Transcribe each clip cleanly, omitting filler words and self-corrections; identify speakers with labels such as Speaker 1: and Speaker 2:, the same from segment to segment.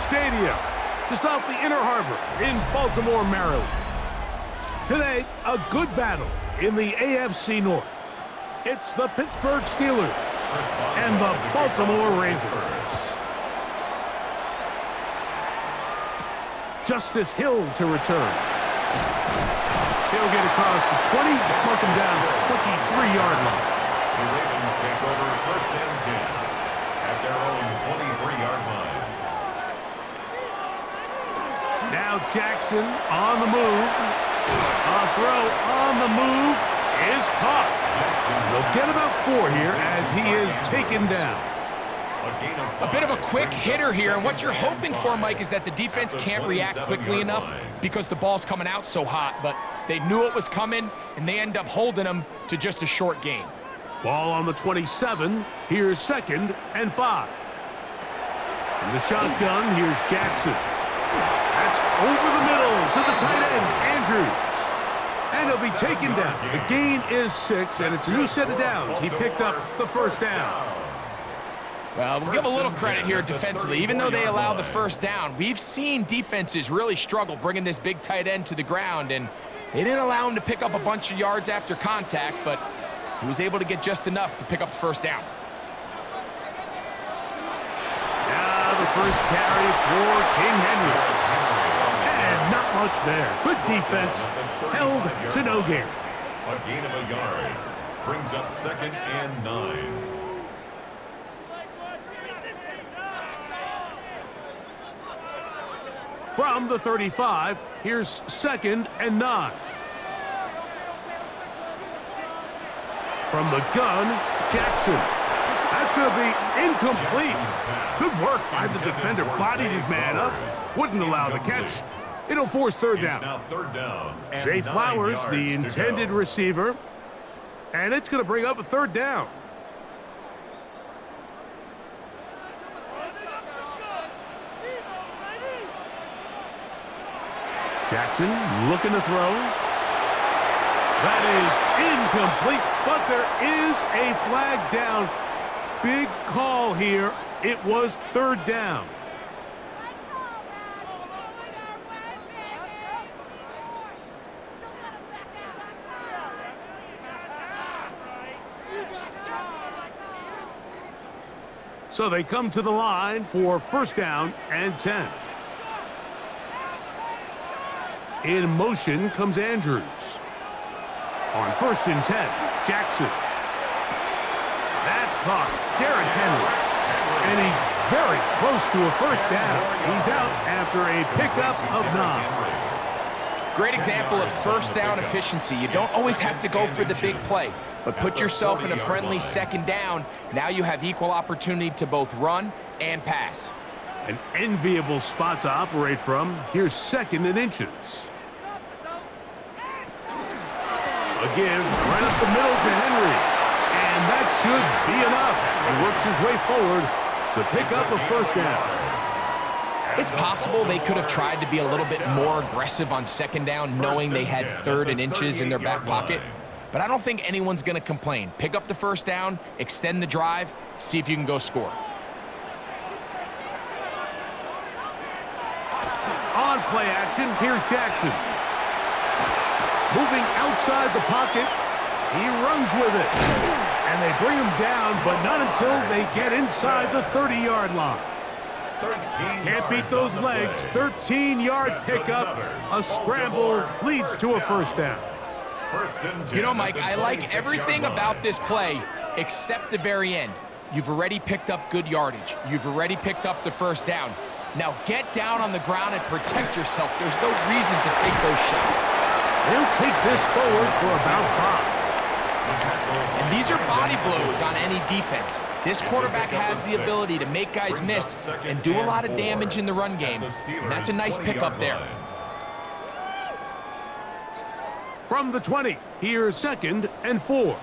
Speaker 1: Stadium, just off the Inner Harbor in Baltimore, Maryland. Today, a good battle in the AFC North. It's the Pittsburgh Steelers and the Baltimore Ravens. Justice Hill to return. He'll get across the 20, mark him down at the 23-yard line.
Speaker 2: The Ravens take over first and 10 at their own 23-yard line.
Speaker 1: Now Jackson on the move. A throw on the move is caught. They'll get about 4 here as he is taken down.
Speaker 3: A bit of a quick hitter here, and what you're hoping for, Mike, is that the defense can't react quickly enough because the ball's coming out so hot, but they knew it was coming, and they end up holding them to just a short gain.
Speaker 1: Ball on the 27. Here's 2nd and 5. In the shotgun, here's Jackson. That's over the middle to the tight end, Andrews. And he'll be taken down. The gain is 6, and it's a new set of downs. He picked up the first down.
Speaker 3: Well, we'll give a little credit here defensively. Even though they allowed the first down, we've seen defenses really struggle bringing this big tight end to the ground, and they didn't allow him to pick up a bunch of yards after contact, but he was able to get just enough to pick up the first down.
Speaker 1: Now the first carry for King Henry. And not much there. Good defense. Held to no gain.
Speaker 2: A gain of a yard brings up 2nd and 9.
Speaker 1: From the 35, here's 2nd and 9. From the gun, Jackson. That's going to be incomplete. Good work by the defender. Bodied his man up. Wouldn't allow the catch. It'll force third down.
Speaker 2: Now 3rd down.
Speaker 1: Zay Flowers, the intended receiver. And it's going to bring up a 3rd down. Jackson looking to throw. That is incomplete, but there is a flag down. Big call here. It was 3rd down. So they come to the line for 1st down and 10. In motion comes Andrews. On 1st and 10, Jackson. That's caught. Derrick Henry. And he's very close to a 1st down. He's out after a pickup of 9.
Speaker 3: Great example of 1st down efficiency. You don't always have to go for the big play, but put yourself in a friendly 2nd down. Now you have equal opportunity to both run and pass.
Speaker 1: An enviable spot to operate from. Here's 2nd and inches. A give right up the middle to Henry. And that should be enough. He works his way forward to pick up a 1st down.
Speaker 3: It's possible they could have tried to be a little bit more aggressive on 2nd down, knowing they had 3rd and inches in their back pocket. But I don't think anyone's going to complain. Pick up the 1st down, extend the drive, see if you can go score.
Speaker 1: On play action, here's Jackson. Moving outside the pocket, he runs with it. And they bring him down, but not until they get inside the 30-yard line. Can't beat those legs. 13-yard pickup. A scramble leads to a 1st down.
Speaker 3: You know, Mike, I like everything about this play except the very end. You've already picked up good yardage. You've already picked up the 1st down. Now get down on the ground and protect yourself. There's no reason to take those shots.
Speaker 1: They'll take this forward for about 5.
Speaker 3: And these are body blows on any defense. This quarterback has the ability to make guys miss and do a lot of damage in the run game. And that's a nice pickup there.
Speaker 1: From the 20, here's 2nd and 4.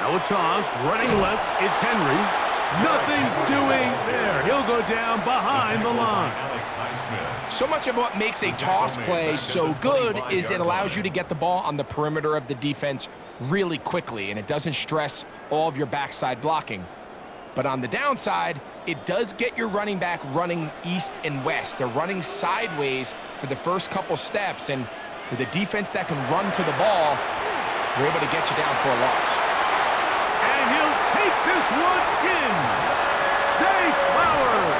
Speaker 1: Now a toss, running left, it's Henry. Nothing doing there. He'll go down behind the line.
Speaker 3: So much of what makes a toss play so good is it allows you to get the ball on the perimeter of the defense really quickly, and it doesn't stress all of your backside blocking. But on the downside, it does get your running back running east and west. They're running sideways for the first couple steps, and with a defense that can run to the ball, we're able to get you down for a loss.
Speaker 1: And he'll take this one in. Zay Flowers.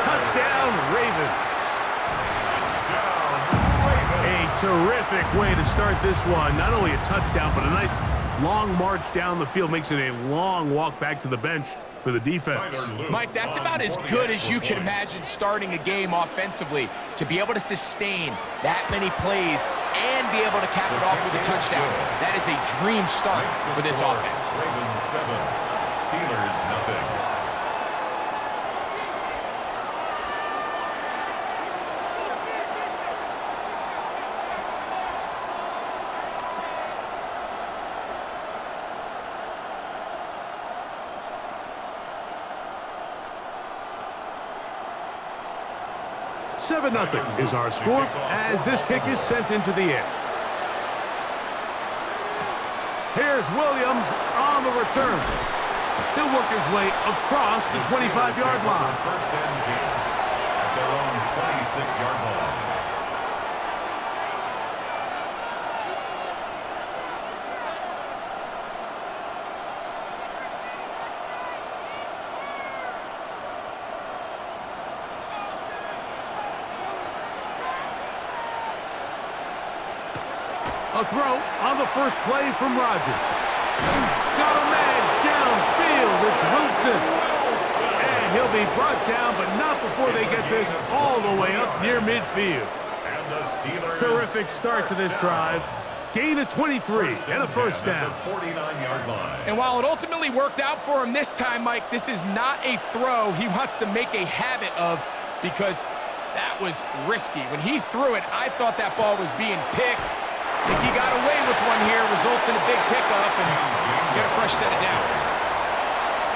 Speaker 1: Touchdown, Ravens. A terrific way to start this one. Not only a touchdown, but a nice long march down the field. Makes it a long walk back to the bench for the defense.
Speaker 3: Mike, that's about as good as you can imagine starting a game offensively, to be able to sustain that many plays and be able to cap it off with a touchdown. That is a dream start for this offense.
Speaker 2: Ravens 7, Steelers nothing.
Speaker 1: Seven 0 is our score as this kick is sent into the air. Here's Williams on the return. He'll work his way across the 25-yard line.
Speaker 2: First and 10 at their own 26-yard line.
Speaker 1: A throw on the first play from Rodgers. Got a man downfield. It's Wilson. And he'll be brought down, but not before they get this all the way up near midfield.
Speaker 2: And the Steelers.
Speaker 1: Terrific start to this drive. Gain of 23 and a first down.
Speaker 2: 49-yard line.
Speaker 3: And while it ultimately worked out for him this time, Mike, this is not a throw he wants to make a habit of, because that was risky. When he threw it, I thought that ball was being picked. I think he got away with one here, results in a big pickup, and get a fresh set of downs.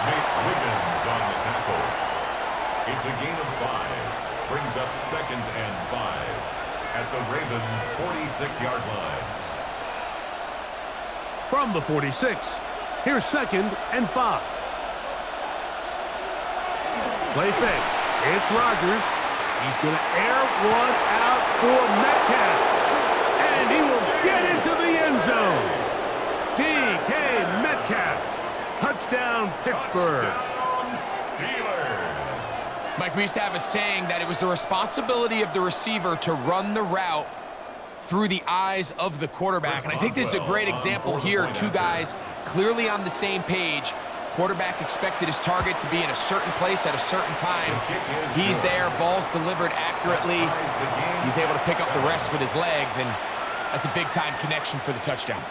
Speaker 2: Nate Wiggins on the tackle. It's a gain of 5. Brings up 2nd and 5 at the Ravens' 46-yard line.
Speaker 1: From the 46, here's 2nd and 5. Play fake. It's Rodgers. He's going to air one out for Metcalf. And he will get into the end zone. DK Metcalf. Touchdown, Pittsburgh.
Speaker 2: Touchdown, Steelers.
Speaker 3: Mike, we used to have a saying that it was the responsibility of the receiver to run the route through the eyes of the quarterback. And I think this is a great example here. Two guys clearly on the same page. Quarterback expected his target to be in a certain place at a certain time. He's there, ball's delivered accurately. He's able to pick up the rest with his legs, and that's a big-time connection for the touchdown.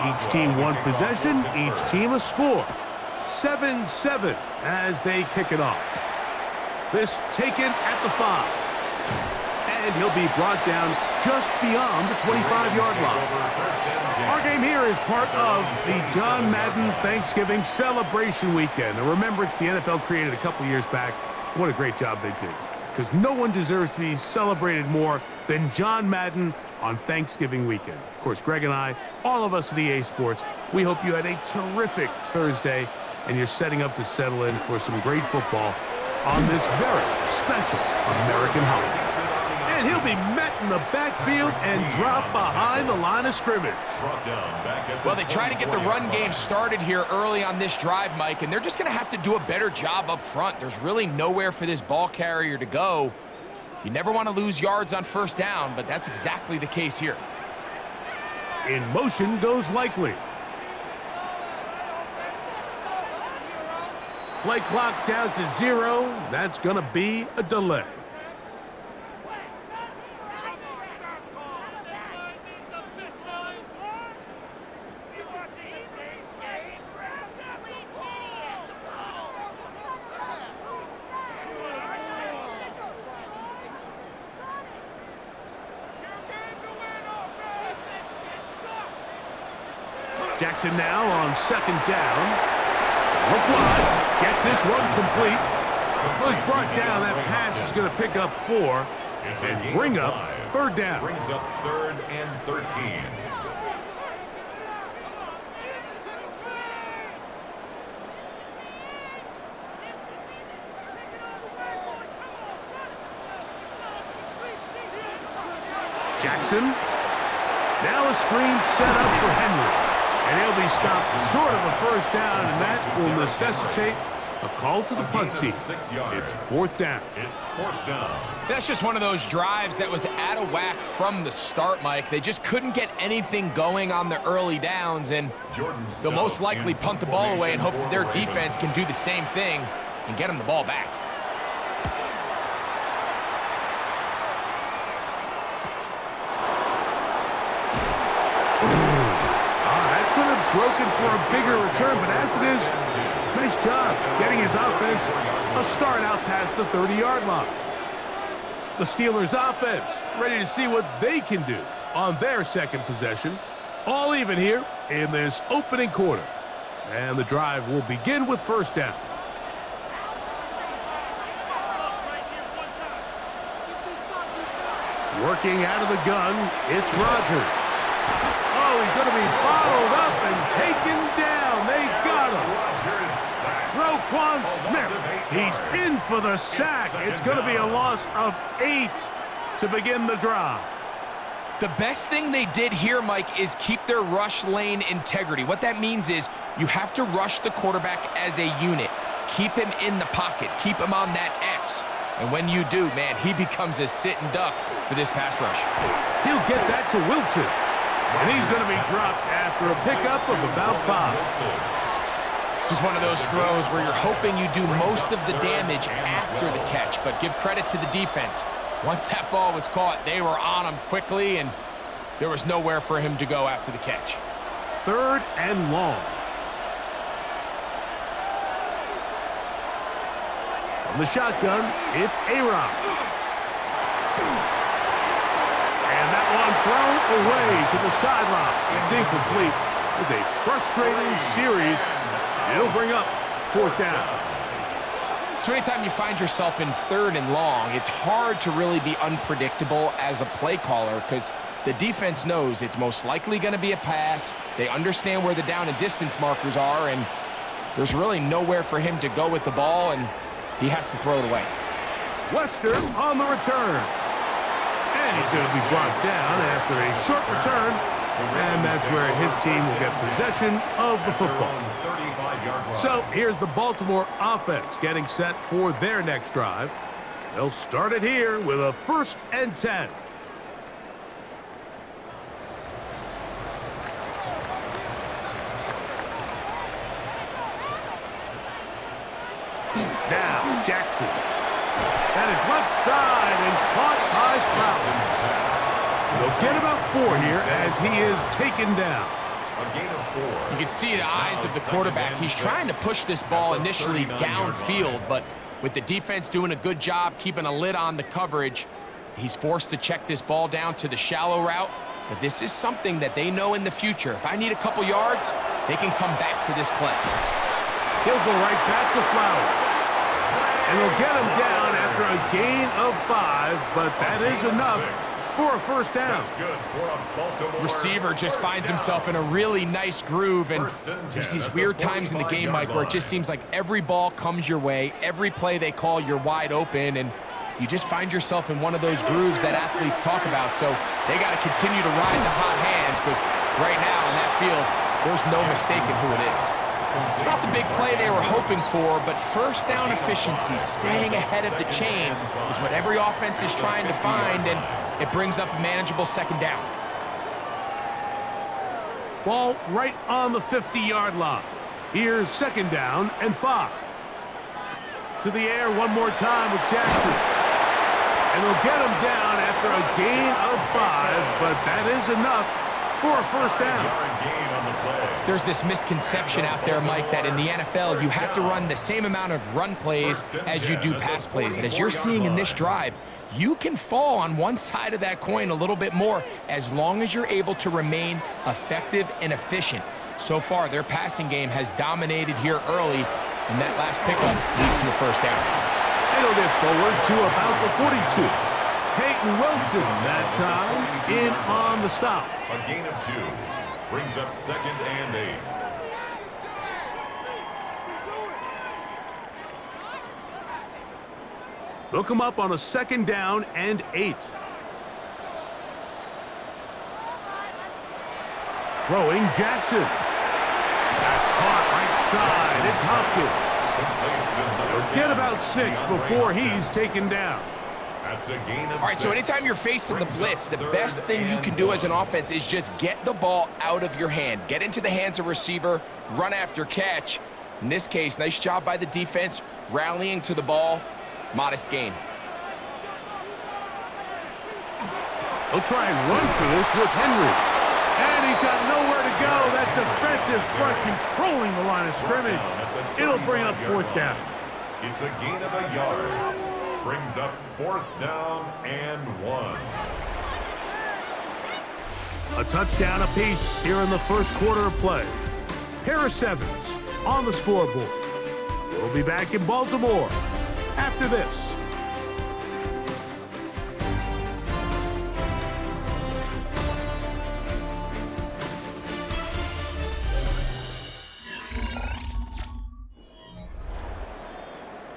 Speaker 1: Each team one possession, each team a score. 7-7 as they kick it off. This taken at the 5. And he'll be brought down just beyond the 25-yard line. Our game here is part of the John Madden Thanksgiving celebration weekend. Now remember, it's the NFL created a couple years back. What a great job they did, because no one deserves to be celebrated more than John Madden on Thanksgiving weekend. Of course, Greg and I, all of us at EA Sports, we hope you had a terrific Thursday and you're setting up to settle in for some great football on this very special American holiday. And he'll be met in the backfield and dropped behind the line of scrimmage.
Speaker 3: Well, they try to get the run game started here early on this drive, Mike, and they're just going to have to do a better job up front. There's really nowhere for this ball carrier to go. You never want to lose yards on first down, but that's exactly the case here.
Speaker 1: In motion goes Likely. Play clock down to 0. That's going to be a delay. Jackson now on second down. Look wide. Get this one complete. Was brought down. That pass is going to pick up 4 and bring up third down.
Speaker 2: Brings up 3rd and 13.
Speaker 1: Jackson. Now a screen set up for Henry. And he'll be stopped short of a first down, and that will necessitate a call to the punt team. It's 4th down.
Speaker 2: It's 4th down.
Speaker 3: That's just one of those drives that was out of whack from the start, Mike. They just couldn't get anything going on the early downs, and they'll most likely punt the ball away and hope that their defense can do the same thing and get them the ball back.
Speaker 1: Broken for a bigger return, but as it is, nice job getting his offense a start out past the 30-yard line. The Steelers offense ready to see what they can do on their second possession. All even here in this opening quarter. And the drive will begin with first down. Working out of the gun, it's Rodgers. Oh, he's going to be bottled up and taken down. They got him. Roquan Smith, he's in for the sack. It's going to be a loss of 8 to begin the drive.
Speaker 3: The best thing they did here, Mike, is keep their rush lane integrity. What that means is you have to rush the quarterback as a unit. Keep him in the pocket. Keep him on that X. And when you do, man, he becomes a sitting duck for this pass rush.
Speaker 1: He'll get that to Wilson. And he's going to be dropped after a pickup of about 5.
Speaker 3: This is one of those throws where you're hoping you do most of the damage after the catch, but give credit to the defense. Once that ball was caught, they were on him quickly, and there was nowhere for him to go after the catch.
Speaker 1: 3rd and long. From the shotgun, it's A-Rob. Thrown away to the sideline. It's incomplete. It was a frustrating series. It'll bring up 4th down.
Speaker 3: So anytime you find yourself in 3rd and long, it's hard to really be unpredictable as a play caller because the defense knows it's most likely going to be a pass. They understand where the down and distance markers are, and there's really nowhere for him to go with the ball, and he has to throw it away.
Speaker 1: Western on the return. And he's going to be brought down after a short return. And that's where his team will get possession of the football. So here's the Baltimore offense getting set for their next drive. They'll start it here with a 1st and 10. Down, Jackson. That is left side and caught by Flowers. They'll get about 4 here as he is taken down.
Speaker 2: A gain of 4.
Speaker 3: You can see the eyes of the quarterback. He's trying to push this ball initially downfield, but with the defense doing a good job keeping a lid on the coverage, he's forced to check this ball down to the shallow route. But this is something that they know in the future. If I need a couple yards, they can come back to this play.
Speaker 1: He'll go right back to Flowers. And they'll get him down after a gain of 5, but that is enough for a 1st down.
Speaker 3: Receiver just finds himself in a really nice groove, and there's these weird times in the game, Mike, where it just seems like every ball comes your way, every play they call, you're wide open, and you just find yourself in one of those grooves that athletes talk about. So they got to continue to ride the hot hand, because right now in that field, there's no mistaking who it is. It's not the big play they were hoping for, but 1st down efficiency, staying ahead of the chains, is what every offense is trying to find, and it brings up a manageable 2nd down.
Speaker 1: Ball right on the 50-yard line. Here's 2nd down and 5. To the air one more time with Jackson. And they'll get him down after a gain of 5, but that is enough for a 1st down.
Speaker 3: There's this misconception out there, Mike, that in the NFL you have to run the same amount of run plays as you do pass plays. And as you're seeing in this drive, you can fall on one side of that coin a little bit more as long as you're able to remain effective and efficient. So far, their passing game has dominated here early, and that last pickup leads to a first down.
Speaker 1: It'll get forward to about the 42. Peyton Wilson that time in on the stop.
Speaker 2: A gain of 2 brings up 2nd and 8.
Speaker 1: They'll come up on a 2nd down and 8. Throwing Jackson. That's caught right side. It's Hopkins. He'll get about 6 before he's taken down.
Speaker 2: That's a gain of
Speaker 3: All right, so anytime you're facing the blitz, the best thing you can do as an offense is just get the ball out of your hand. Get into the hands of receiver, run after catch. In this case, nice job by the defense, rallying to the ball. Modest gain.
Speaker 1: He'll try and run for this with Henry. And he's got nowhere to go. That defensive front controlling the line of scrimmage. It'll bring up 4th down.
Speaker 2: It's a gain of a yard. Brings up 4th down and 1.
Speaker 1: A touchdown apiece here in the first quarter of play. Harris Evans on the scoreboard. We'll be back in Baltimore after this.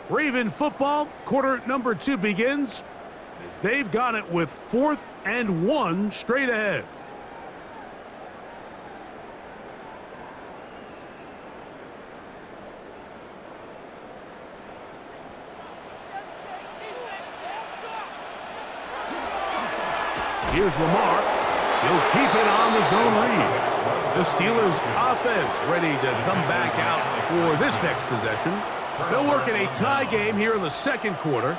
Speaker 1: Raven football, quarter number 2 begins as they've got it with 4th and 1 straight ahead. Here's Lamar. He'll keep it on the zone read. The Steelers offense ready to come back out for this next possession. They'll work in a tie game here in the 2nd quarter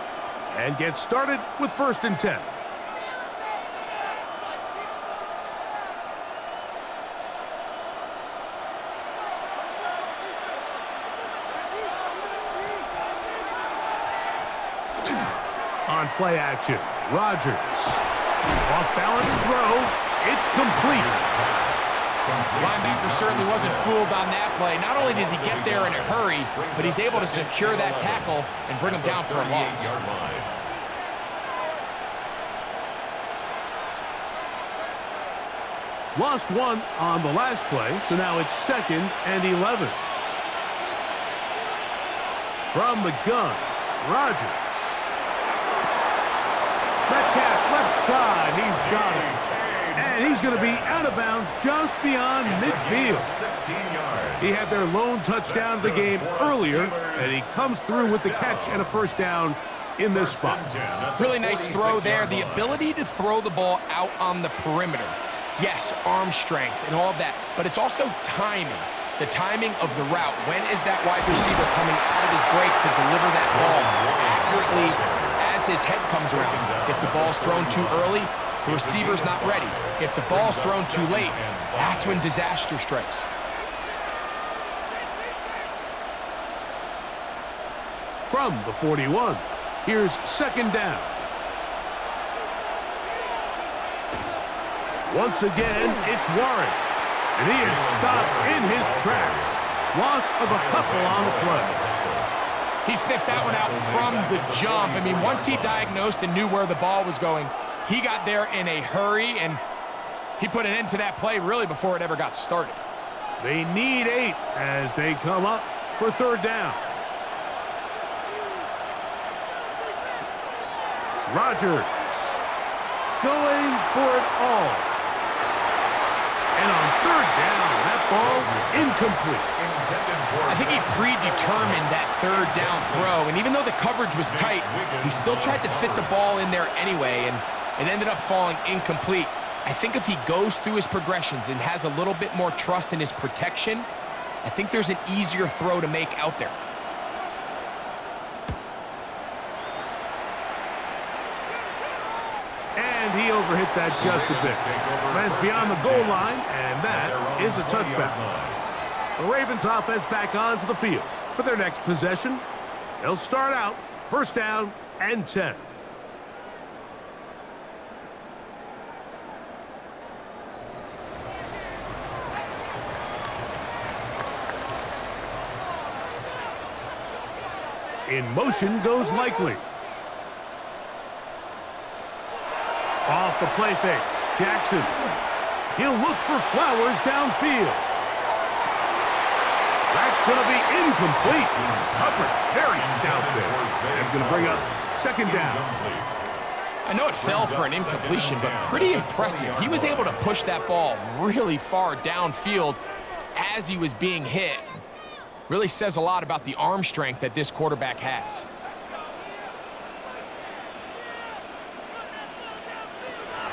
Speaker 1: and get started with 1st and 10. On play action, Rodgers. Off balance throw. It's complete.
Speaker 3: Linebacker certainly wasn't fooled on that play. Not only does he get there in a hurry, but he's able to secure that tackle and bring him down for a loss.
Speaker 1: Lost 1 on the last play, so now it's 2nd and 11. From the gun, Rodgers. Metcalf left side, he's got it. And he's going to be out of bounds just beyond midfield. He had their lone touchdown of the game earlier, and he comes through with the catch and a 1st down in this spot.
Speaker 3: Really nice throw there. The ability to throw the ball out on the perimeter. Yes, arm strength and all of that, but it's also timing. The timing of the route. When is that wide receiver coming out of his break to deliver that ball accurately as his head comes around? If the ball's thrown too early, the receiver's not ready. If the ball's thrown too late, that's when disaster strikes.
Speaker 1: From the 41, here's 2nd down. Once again, it's Warren. And he is stopped in his tracks. Loss of a couple on the play.
Speaker 3: He sniffed that one out from the jump. I mean, once he diagnosed and knew where the ball was going, he got there in a hurry, and he put an end to that play really before it ever got started.
Speaker 1: They need 8 as they come up for 3rd down. Rodgers going for it all. And on 3rd down, that ball is incomplete.
Speaker 3: I think he predetermined that 3rd down throw, and even though the coverage was tight, he still tried to fit the ball in there anyway, and it ended up falling incomplete. I think if he goes through his progressions and has a little bit more trust in his protection, I think there's an easier throw to make out there.
Speaker 1: And he overhit that just a bit. Lands beyond the goal line, and that is a touchback. The Ravens offense back onto the field for their next possession. They'll start out 1st down and 10. In motion goes Likely. Off the play fake. Jackson. He'll look for Flowers downfield. That's going to be incomplete. Coverage very stout there. That's going to bring up second down.
Speaker 3: I know it fell for an incompletion, but pretty impressive. He was able to push that ball really far downfield as he was being hit. Really says a lot about the arm strength that this quarterback has.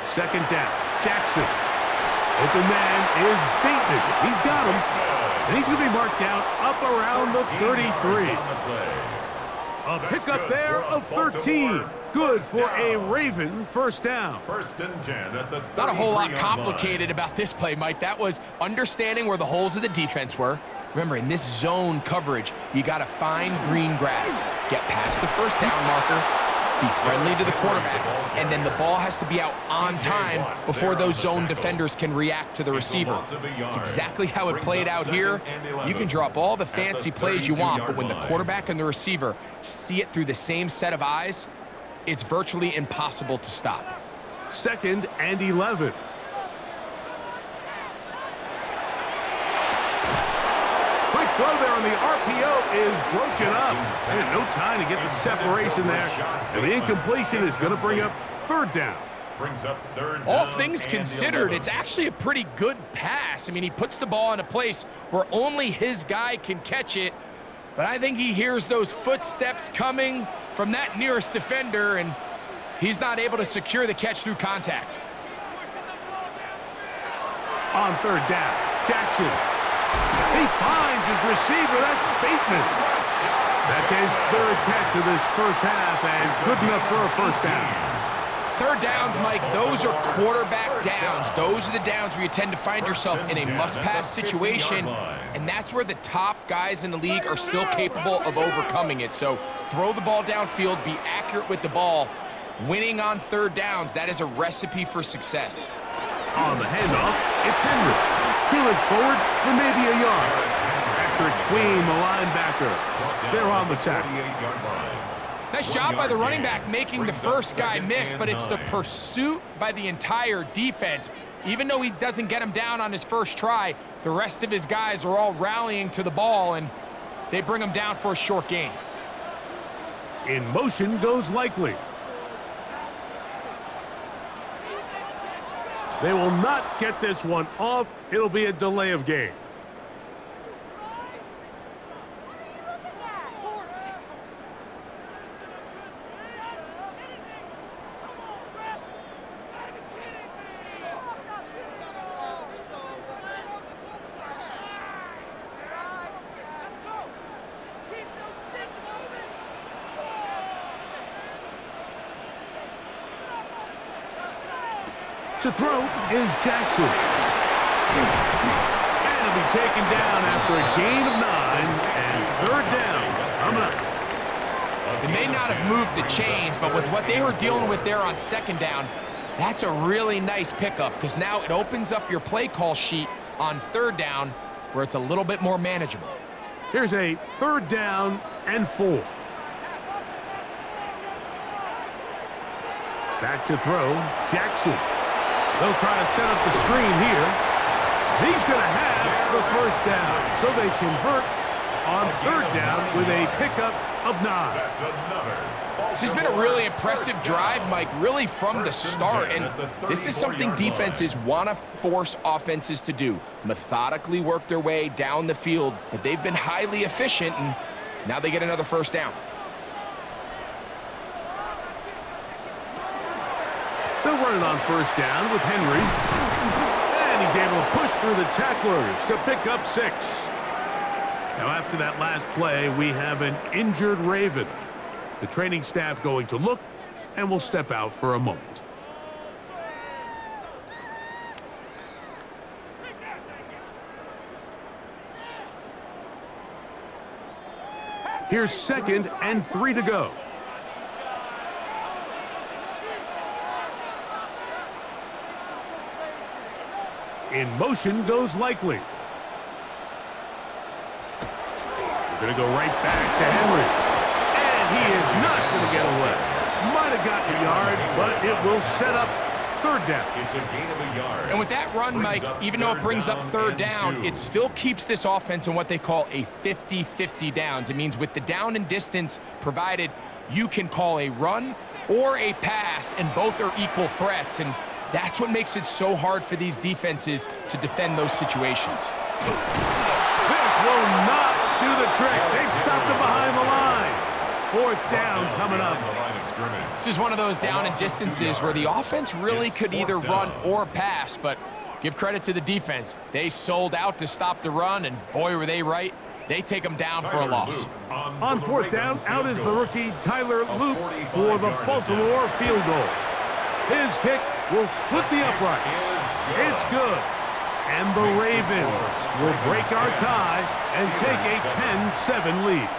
Speaker 1: Second down. Jackson. Open man is Bateman. He's got him. And he's going to be marked down up around the 33. A pickup there of 13. Good for a Raven first down.
Speaker 2: First and 10 at the 33.
Speaker 3: Not a whole lot complicated about this play, Mike. That was understanding where the holes of the defense were. Remember, in this zone coverage, you got to find green grass. Get past the first down marker. Be friendly to the quarterback, and then the ball has to be out on time before those zone defenders can react to the receiver. It's exactly how it played out here. You can draw up all the fancy plays you want, but when the quarterback and the receiver see it through the same set of eyes, it's virtually impossible to stop.
Speaker 1: Second and 11. Quick throw there on the RPO is broken up. And no time to get the separation there. And the incompletion is going to bring up third down.
Speaker 3: All things considered, it's actually a pretty good pass. I mean, he puts the ball in a place where only his guy can catch it. But I think he hears those footsteps coming from that nearest defender, and he's not able to secure the catch through contact.
Speaker 1: On third down, Jackson. He finds his receiver. That's Bateman. That's his third catch of this first half, and good enough for a first down.
Speaker 3: Third downs, Mike, those are quarterback downs. Those are the downs where you tend to find yourself in a must-pass situation, and that's where the top guys in the league are still capable of overcoming it. So throw the ball downfield, be accurate with the ball. Winning on third downs, that is a recipe for success.
Speaker 1: On the handoff, it's Henry. He looks forward for maybe a yard. Patrick Queen, the linebacker. They're on the tackle.
Speaker 3: Nice job by the running back making the first guy miss, but it's the pursuit by the entire defense. Even though he doesn't get him down on his first try, the rest of his guys are all rallying to the ball, and they bring him down for a short gain.
Speaker 1: In motion goes Likely. They will not get this one off. It'll be a delay of game. To throw is Jackson. And he'll be taken down after a gain of 9, and third down coming up.
Speaker 3: They may not have moved the chains, but with what they were dealing with there on second down, that's a really nice pickup because now it opens up your play call sheet on third down where it's a little bit more manageable.
Speaker 1: Here's a third down and 4. Back to throw, Jackson. They'll try to set up the screen here. He's going to have the first down. So they convert on third down with a pickup of 9.
Speaker 3: This has been a really impressive drive, Mike, really from the start. And this is something defenses want to force offenses to do. Methodically work their way down the field. But they've been highly efficient, and now they get another first down.
Speaker 1: They'll run it on first down with Henry. And he's able to push through the tacklers to pick up 6. Now after that last play, we have an injured Raven. The training staff going to look, and will step out for a moment. Here's second and 3 to go. In motion goes Likely. We're going to go right back to Henry. And he is not going to get away. Might have gotten a yard, but it will set up third down.
Speaker 2: It's a gain of a yard.
Speaker 3: And with that run, Mike, even though it brings up third down, it still keeps this offense in what they call a 50-50 downs. It means with the down and distance provided, you can call a run or a pass, and both are equal threats. And that's what makes it so hard for these defenses to defend those situations.
Speaker 1: This will not do the trick. They've stopped him behind the line. Fourth down coming up.
Speaker 3: This is one of those down and distances where the offense really could either run or pass, but give credit to the defense. They sold out to stop the run, and boy, were they right. They take them down for a loss.
Speaker 1: On fourth down, out is the rookie Tyler Loop for the Baltimore field goal. His kick will split the uprights. It's good. And the Ravens will break our tie and take a 10-7 lead.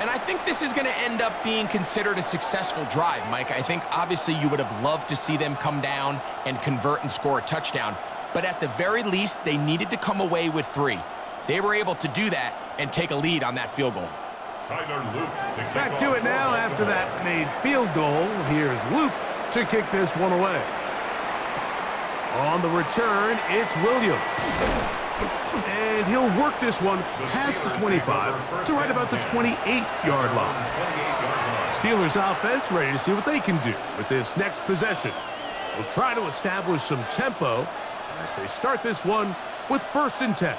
Speaker 3: And I think this is going to end up being considered a successful drive, Mike. I think obviously you would have loved to see them come down and convert and score a touchdown. But at the very least, they needed to come away with 3. They were able to do that and take a lead on that field goal.
Speaker 1: Back to it now after that made field goal. Here's Luke to kick this one away. On the return, it's Williams. And he'll work this one past the 25 to right about the 28-yard line. Steelers offense ready to see what they can do with this next possession. They'll try to establish some tempo as they start this one with 1st and 10.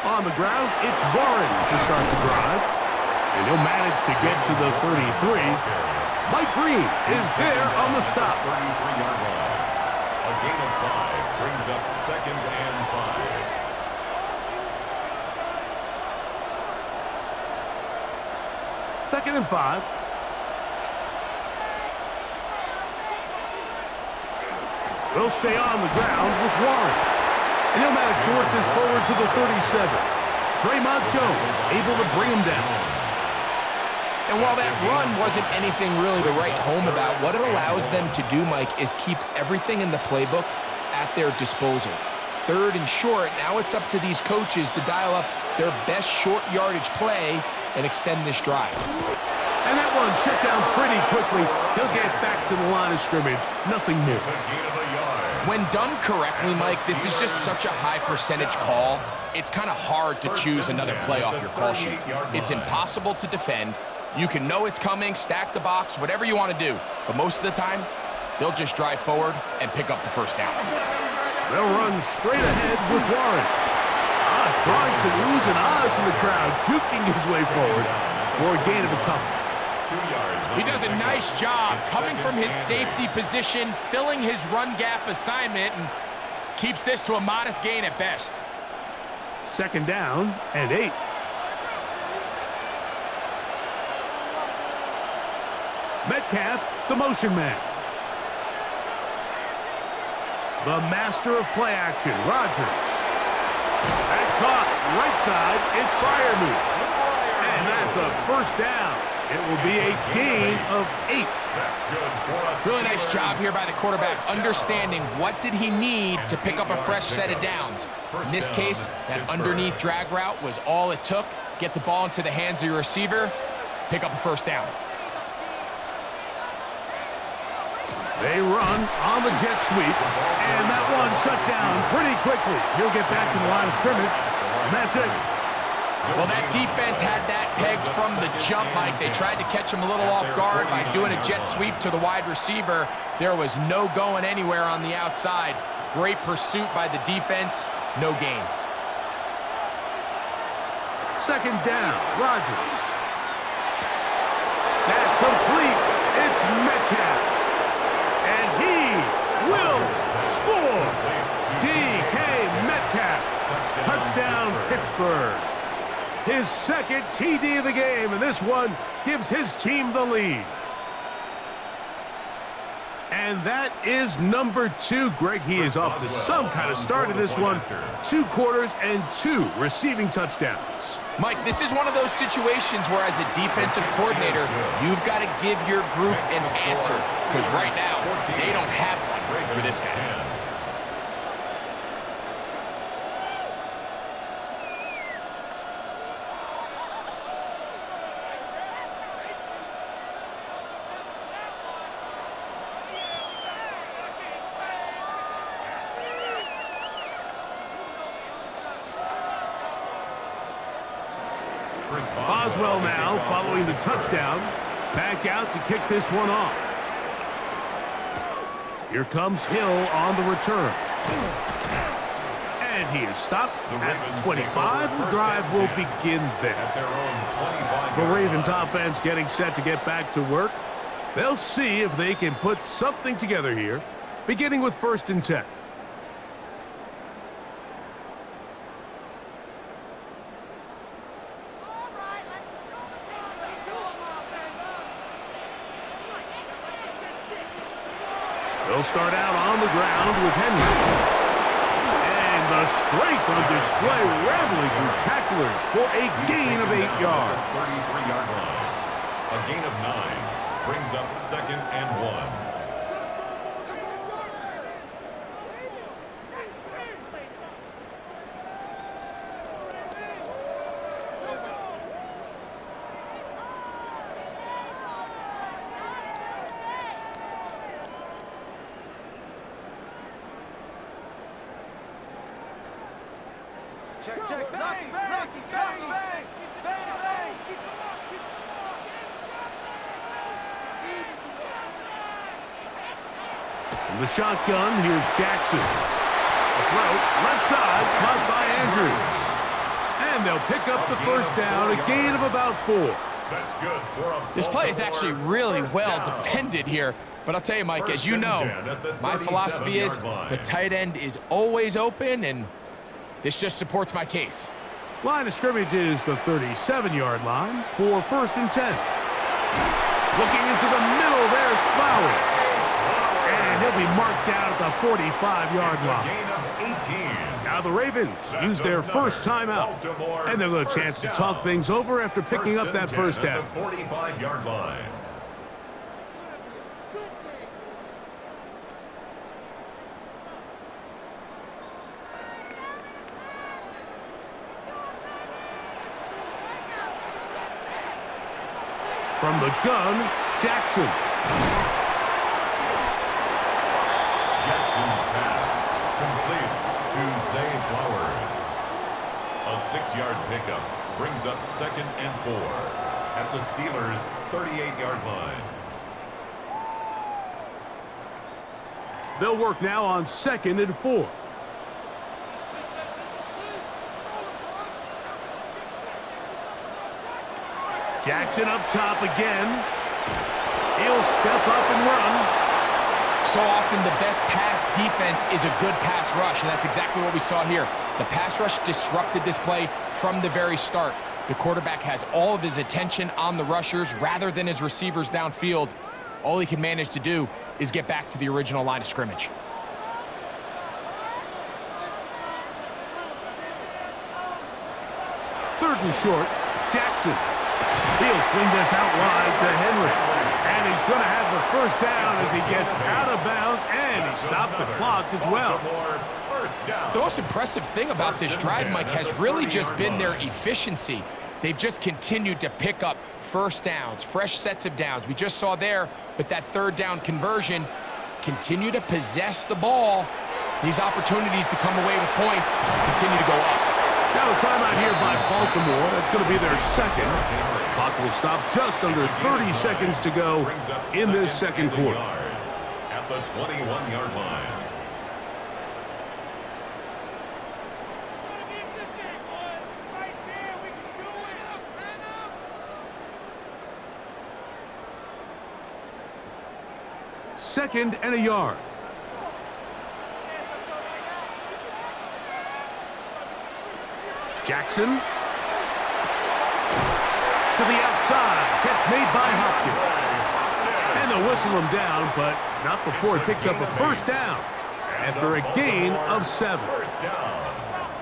Speaker 1: On the ground, it's Warren to start the drive. And he'll manage to get to the 33. Mike Green is there on the stop.
Speaker 2: 33-yard line. A gain of 5 brings up 2nd and 5.
Speaker 1: 2nd and 5. We'll stay on the ground with Warren. And he'll manage to work this forward to the 37. Draymond Jones able to bring him down.
Speaker 3: And while that run wasn't anything really to write home about, what it allows them to do, Mike, is keep everything in the playbook at their disposal. 3rd and short, now it's up to these coaches to dial up their best short yardage play and extend this drive.
Speaker 1: And that one shut down pretty quickly. He'll get back to the line of scrimmage. Nothing more.
Speaker 3: When done correctly, Mike, this is just such a high percentage call. It's kind of hard to choose another play off your call sheet. It's impossible to defend. You can know it's coming, stack the box, whatever you want to do. But most of the time, they'll just drive forward and pick up the 1st down.
Speaker 1: They'll run straight ahead with Warren. Drawing some oohs and ahs from the crowd, juking his way forward for a gain of a couple.
Speaker 2: 2 yards.
Speaker 3: He does a nice job coming from his safety position, filling his run gap assignment, and keeps this to a modest gain at best.
Speaker 1: 2nd down and 8. Metcalf, the motion man. The master of play action, Rodgers. That's caught. Right side, it's Freiermuth. And that's a 1st down. It will be a gain of 8.
Speaker 2: That's good.
Speaker 3: Really nice job here by the quarterback, understanding what did he need to pick up a fresh set of downs. In this case, that underneath drag route was all it took. Get the ball into the hands of your receiver, pick up a 1st down.
Speaker 1: They run on the jet sweep, and that one shut down pretty quickly. He'll get back to the line of scrimmage, and that's it.
Speaker 3: Well, that defense had that pegged from the jump, Mike. They tried to catch him a little off guard by doing a jet sweep to the wide receiver. There was no going anywhere on the outside. Great pursuit by the defense, no gain.
Speaker 1: 2nd down, Rodgers. That's complete. It's Metcalf. And he will score. DK Metcalf. Touchdown, Pittsburgh. His 2nd TD of the game, and this one gives his team the lead. And that is number 2. Greg, he is off to some kind of start in this one. 2 quarters and 2 receiving touchdowns.
Speaker 3: Mike, this is one of those situations where as a defensive coordinator, you've got to give your group an answer, because right now, they don't have one. for this guy.
Speaker 2: 10.
Speaker 1: Boswell now following the touchdown. Back out to kick this one off. Here comes Hill on the return. And he is stopped at 25. The drive will begin there. The Ravens offense getting set to get back to work. They'll see if they can put something together here, beginning with 1st and 10. They'll start out on the ground with Henry. And the strength on display, rambling through tacklers for a gain of 8 yards.
Speaker 2: 33-yard line. A gain of 9 brings up 2nd and 1.
Speaker 4: Check. Knock it, bang, bang, bang, bang, bang.
Speaker 1: From the shotgun, here's Jackson. A throw, left side, caught by Andrews. And they'll pick up the 1st down, a gain of about 4.
Speaker 2: That's good for a
Speaker 3: This play is actually really well defended here. But I'll tell you, Mike, as you know, my philosophy is the tight end is always open, and this just supports my case.
Speaker 1: Line of scrimmage is the 37-yard line for 1st and 10. Looking into the middle, there's Flowers. And he'll be marked down at the 45-yard line.
Speaker 2: Gain of 18.
Speaker 1: Now the Ravens use their first timeout. And they'll get a chance to talk things over after picking up that 1st down.
Speaker 2: At the 45-yard line.
Speaker 1: From the gun, Jackson.
Speaker 2: Jackson's pass complete to Zay Flowers. A 6-yard pickup brings up 2nd and 4 at the Steelers' 38-yard line.
Speaker 1: They'll work now on 2nd and 4. Jackson up top again. He'll step up and run.
Speaker 3: So often the best pass defense is a good pass rush, and that's exactly what we saw here. The pass rush disrupted this play from the very start. The quarterback has all of his attention on the rushers rather than his receivers downfield. All he can manage to do is get back to the original line of scrimmage.
Speaker 1: Third and short, Jackson. He'll swing this out wide to Henry. And he's going to have the 1st down as he gets out of bounds, and he stopped the clock as well.
Speaker 3: The most impressive thing about this drive, Mike, has really just been their efficiency. They've just continued to pick up 1st downs, fresh sets of downs. We just saw there with that 3rd down conversion, continue to possess the ball. These opportunities to come away with points continue to go up.
Speaker 1: Now a timeout here by Baltimore. That's going to be their 2nd. Clock will stop just under 30 seconds to go in this 2nd quarter.
Speaker 2: At the 21-yard line.
Speaker 1: Second and a yard. Jackson. To the outside. Catch made by Hopkins. And they'll whistle him down, but not before he picks up a 1st down after a gain of 7.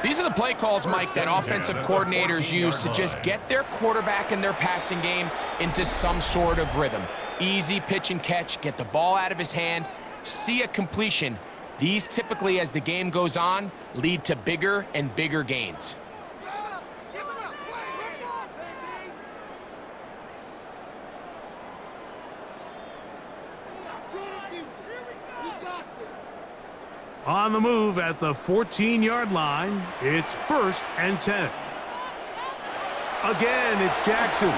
Speaker 3: These are the play calls, Mike, that offensive coordinators use to just get their quarterback and their passing game into some sort of rhythm. Easy pitch and catch, get the ball out of his hand, see a completion. These typically, as the game goes on, lead to bigger and bigger gains.
Speaker 1: On the move at the 14-yard line, it's 1st and 10. Again, it's Jackson. And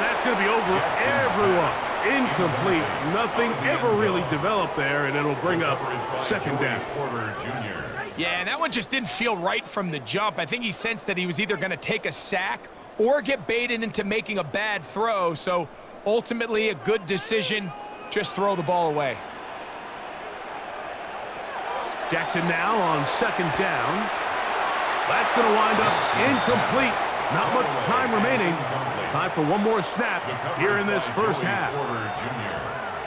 Speaker 1: that's going to be over everyone. Incomplete. Nothing ever really developed there, and it'll bring up 2nd down.
Speaker 3: Yeah, and that one just didn't feel right from the jump. I think he sensed that he was either going to take a sack or get baited into making a bad throw. So ultimately a good decision, just throw the ball away.
Speaker 1: Jackson now on 2nd down. That's going to wind up incomplete. Not much time remaining. Time for one more snap here in this first half.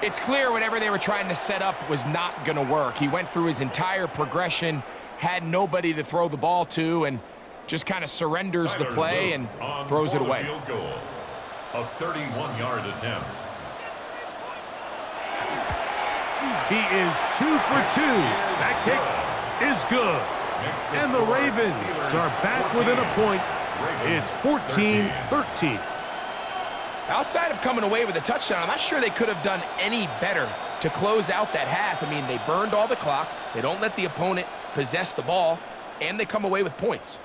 Speaker 3: It's clear whatever they were trying to set up was not going to work. He went through his entire progression, had nobody to throw the ball to, and just kind of surrenders the play and throws it away.
Speaker 2: A 31-yard attempt.
Speaker 1: He is 2 for 2. That kick is good. And the Ravens are back within a point. It's 14-13.
Speaker 3: Outside of coming away with a touchdown, I'm not sure they could have done any better to close out that half. I mean, they burned all the clock. They don't let the opponent possess the ball, and they come away with points.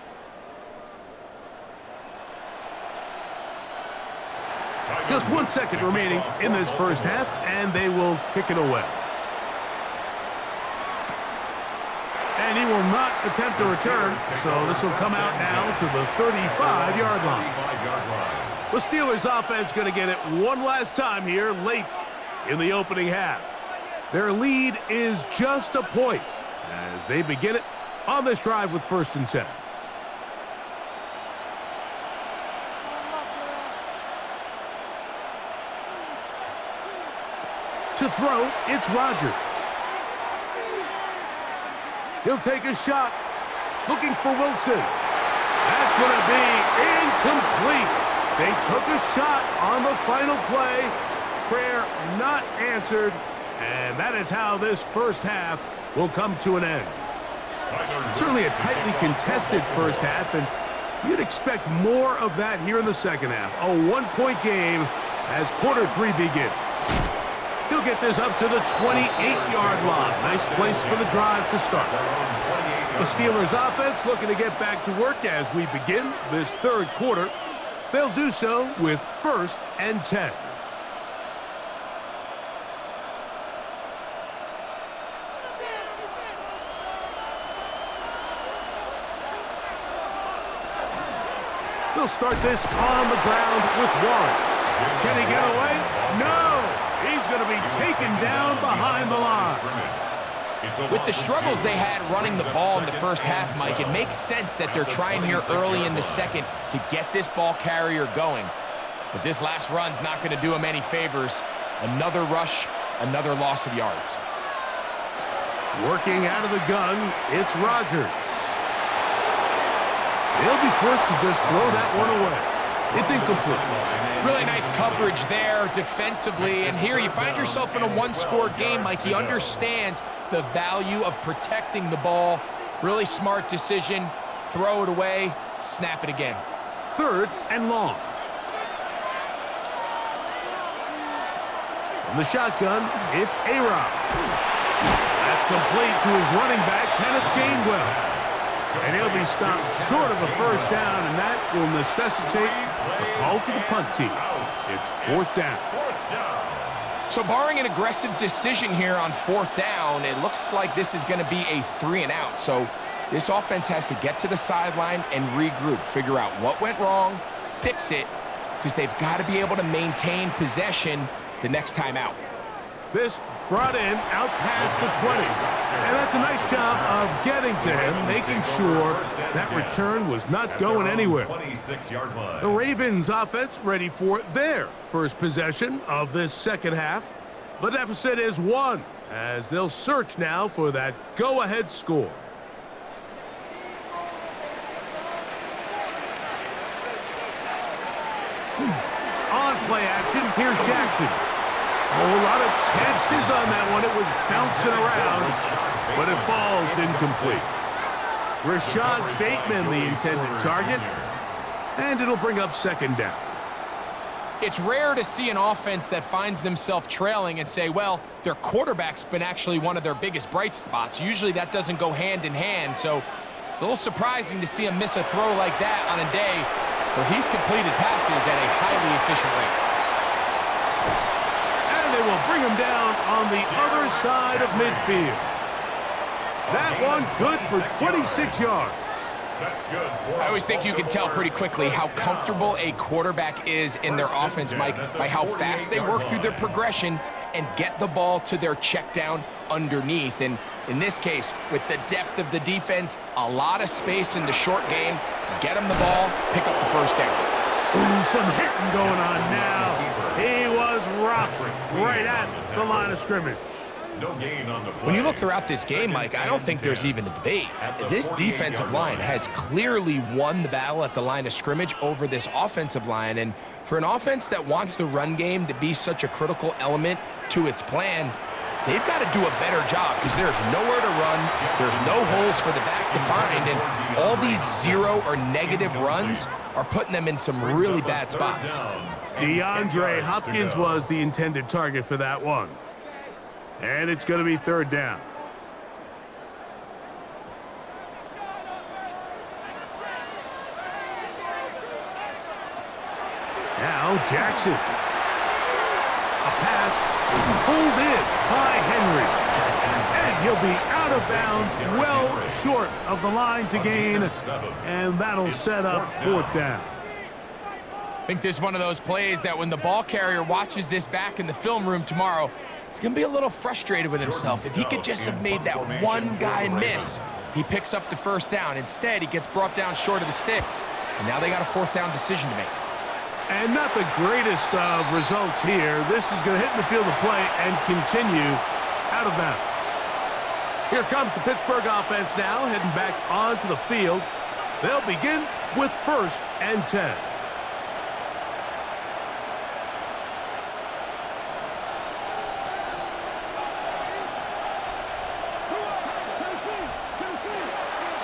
Speaker 1: Just 1 second remaining in this first half, and they will kick it away. And he will not attempt a return, so this will come out now to the 35-yard line. The Steelers offense going to get it one last time here late in the opening half. Their lead is just a point as they begin it on this drive with 1st and 10. To throw, it's Rodgers. He'll take a shot, looking for Wilson. That's going to be incomplete. They took a shot on the final play. Prayer not answered, and that is how this first half will come to an end. Certainly a tightly contested first half, and you'd expect more of that here in the second half. A 1-point game as quarter 3 begins. He'll get this up to the 28-yard line. Nice place for the drive to start. The Steelers offense looking to get back to work as we begin this 3rd quarter. They'll do so with 1st and 10. They'll start this on the ground with Warren. Can he get away? No! He's going to be taken down behind the line.
Speaker 3: With the struggles they had running the ball in the first half, Mike, it makes sense that they're trying here early in the second to get this ball carrier going. But this last run's not going to do him any favors. Another rush, another loss of yards.
Speaker 1: Working out of the gun, it's Rodgers. They'll be forced to just throw that one away. It's incomplete.
Speaker 3: Really nice coverage there defensively, and here you find yourself in a one-score game. Mike, he understands the value of protecting the ball. Really smart decision. Throw it away, snap it again.
Speaker 1: 3rd and long. From the shotgun, it's A-Rob. That's complete to his running back, Kenneth Gainwell. And he'll be stopped short of a first down, and that will necessitate a call to the punt team. It's 4th down.
Speaker 3: So barring an aggressive decision here on 4th down, it looks like this is going to be a 3-and-out. So this offense has to get to the sideline and regroup, figure out what went wrong, fix it, because they've got to be able to maintain possession the next time out.
Speaker 1: This brought in out past the 20. And that's a nice job of getting to him, making sure that return was not going anywhere. The Ravens offense ready for their first possession of this second half. The deficit is 1 as they'll search now for that go-ahead score. On play action, here's Jackson. Oh, a lot of chances on that one. It was bouncing around, but it falls incomplete. Rashad Bateman, the intended target, and it'll bring up second down.
Speaker 3: It's rare to see an offense that finds themselves trailing and say, well, their quarterback's been actually one of their biggest bright spots. Usually that doesn't go hand in hand, so it's a little surprising to see him miss a throw like that on a day where he's completed passes at a highly efficient rate.
Speaker 1: And they will bring him down on the other side of midfield. That one good for 26 yards.
Speaker 2: That's good.
Speaker 3: I always think you can tell pretty quickly how comfortable a quarterback is in their offense, Mike, by how fast they work through their progression and get the ball to their check down underneath. And in this case, with the depth of the defense, a lot of space in the short game, get them the ball, pick up the first down.
Speaker 1: Ooh, some hitting going on now. He was rocked right at the line of scrimmage.
Speaker 2: No gain on the play.
Speaker 3: When you look throughout this game, Mike, I don't think there's even a debate. This defensive line has clearly won the battle at the line of scrimmage over this offensive line. And for an offense that wants the run game to be such a critical element to its plan, they've got to do a better job because there's nowhere to run, there's no holes for the back to find, and all these zero or negative runs are putting them in some really bad spots.
Speaker 1: DeAndre Hopkins was the intended target for that one. And it's going to be third down. Now Jackson. A pass pulled in by Henry. And he'll be out of bounds, well short of the line to gain. And that'll set up fourth down.
Speaker 3: I think this is one of those plays that when the ball carrier watches this back in the film room tomorrow, he's going to be a little frustrated with himself. If he could just have made that one guy miss, he picks up the first down. Instead, he gets brought down short of the sticks, and now they got a fourth down decision to make.
Speaker 1: And not the greatest of results here. This is going to hit in the field of play and continue out of bounds. Here comes the Pittsburgh offense now, heading back onto the field. They'll begin with 1st and 10.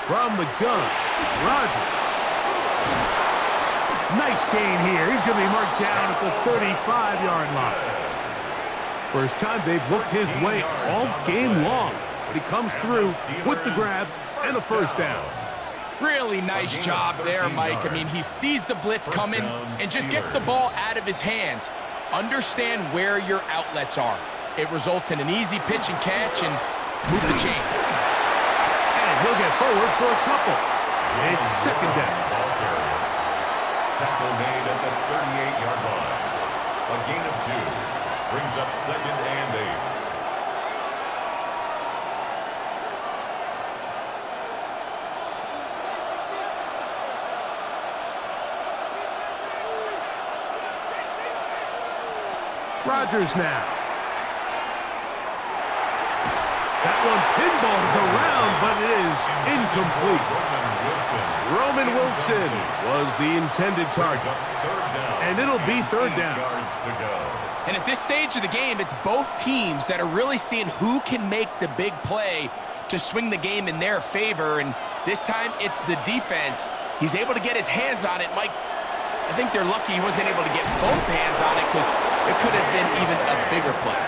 Speaker 1: From the gun, Rodgers. Nice gain here. He's going to be marked down at the 35-yard line. First time they've looked his way all game long, but he comes through with the grab and a first down.
Speaker 3: Really nice job there, Mike. I mean, he sees the blitz coming and just gets the ball out of his hands. Understand where your outlets are. It results in an easy pitch and catch and move the chains.
Speaker 1: He'll get forward for a couple. It's second down.
Speaker 2: Tackle made at the 38-yard line. A gain of 2 brings up 2nd and
Speaker 1: 8. Rodgers now. That one pinballs around, but it is incomplete. Roman Wilson was the intended target. And it'll be third down.
Speaker 3: And at this stage of the game, it's both teams that are really seeing who can make the big play to swing the game in their favor. And this time, it's the defense. He's able to get his hands on it. Mike, I think they're lucky he wasn't able to get both hands on it because it could have been even a bigger play.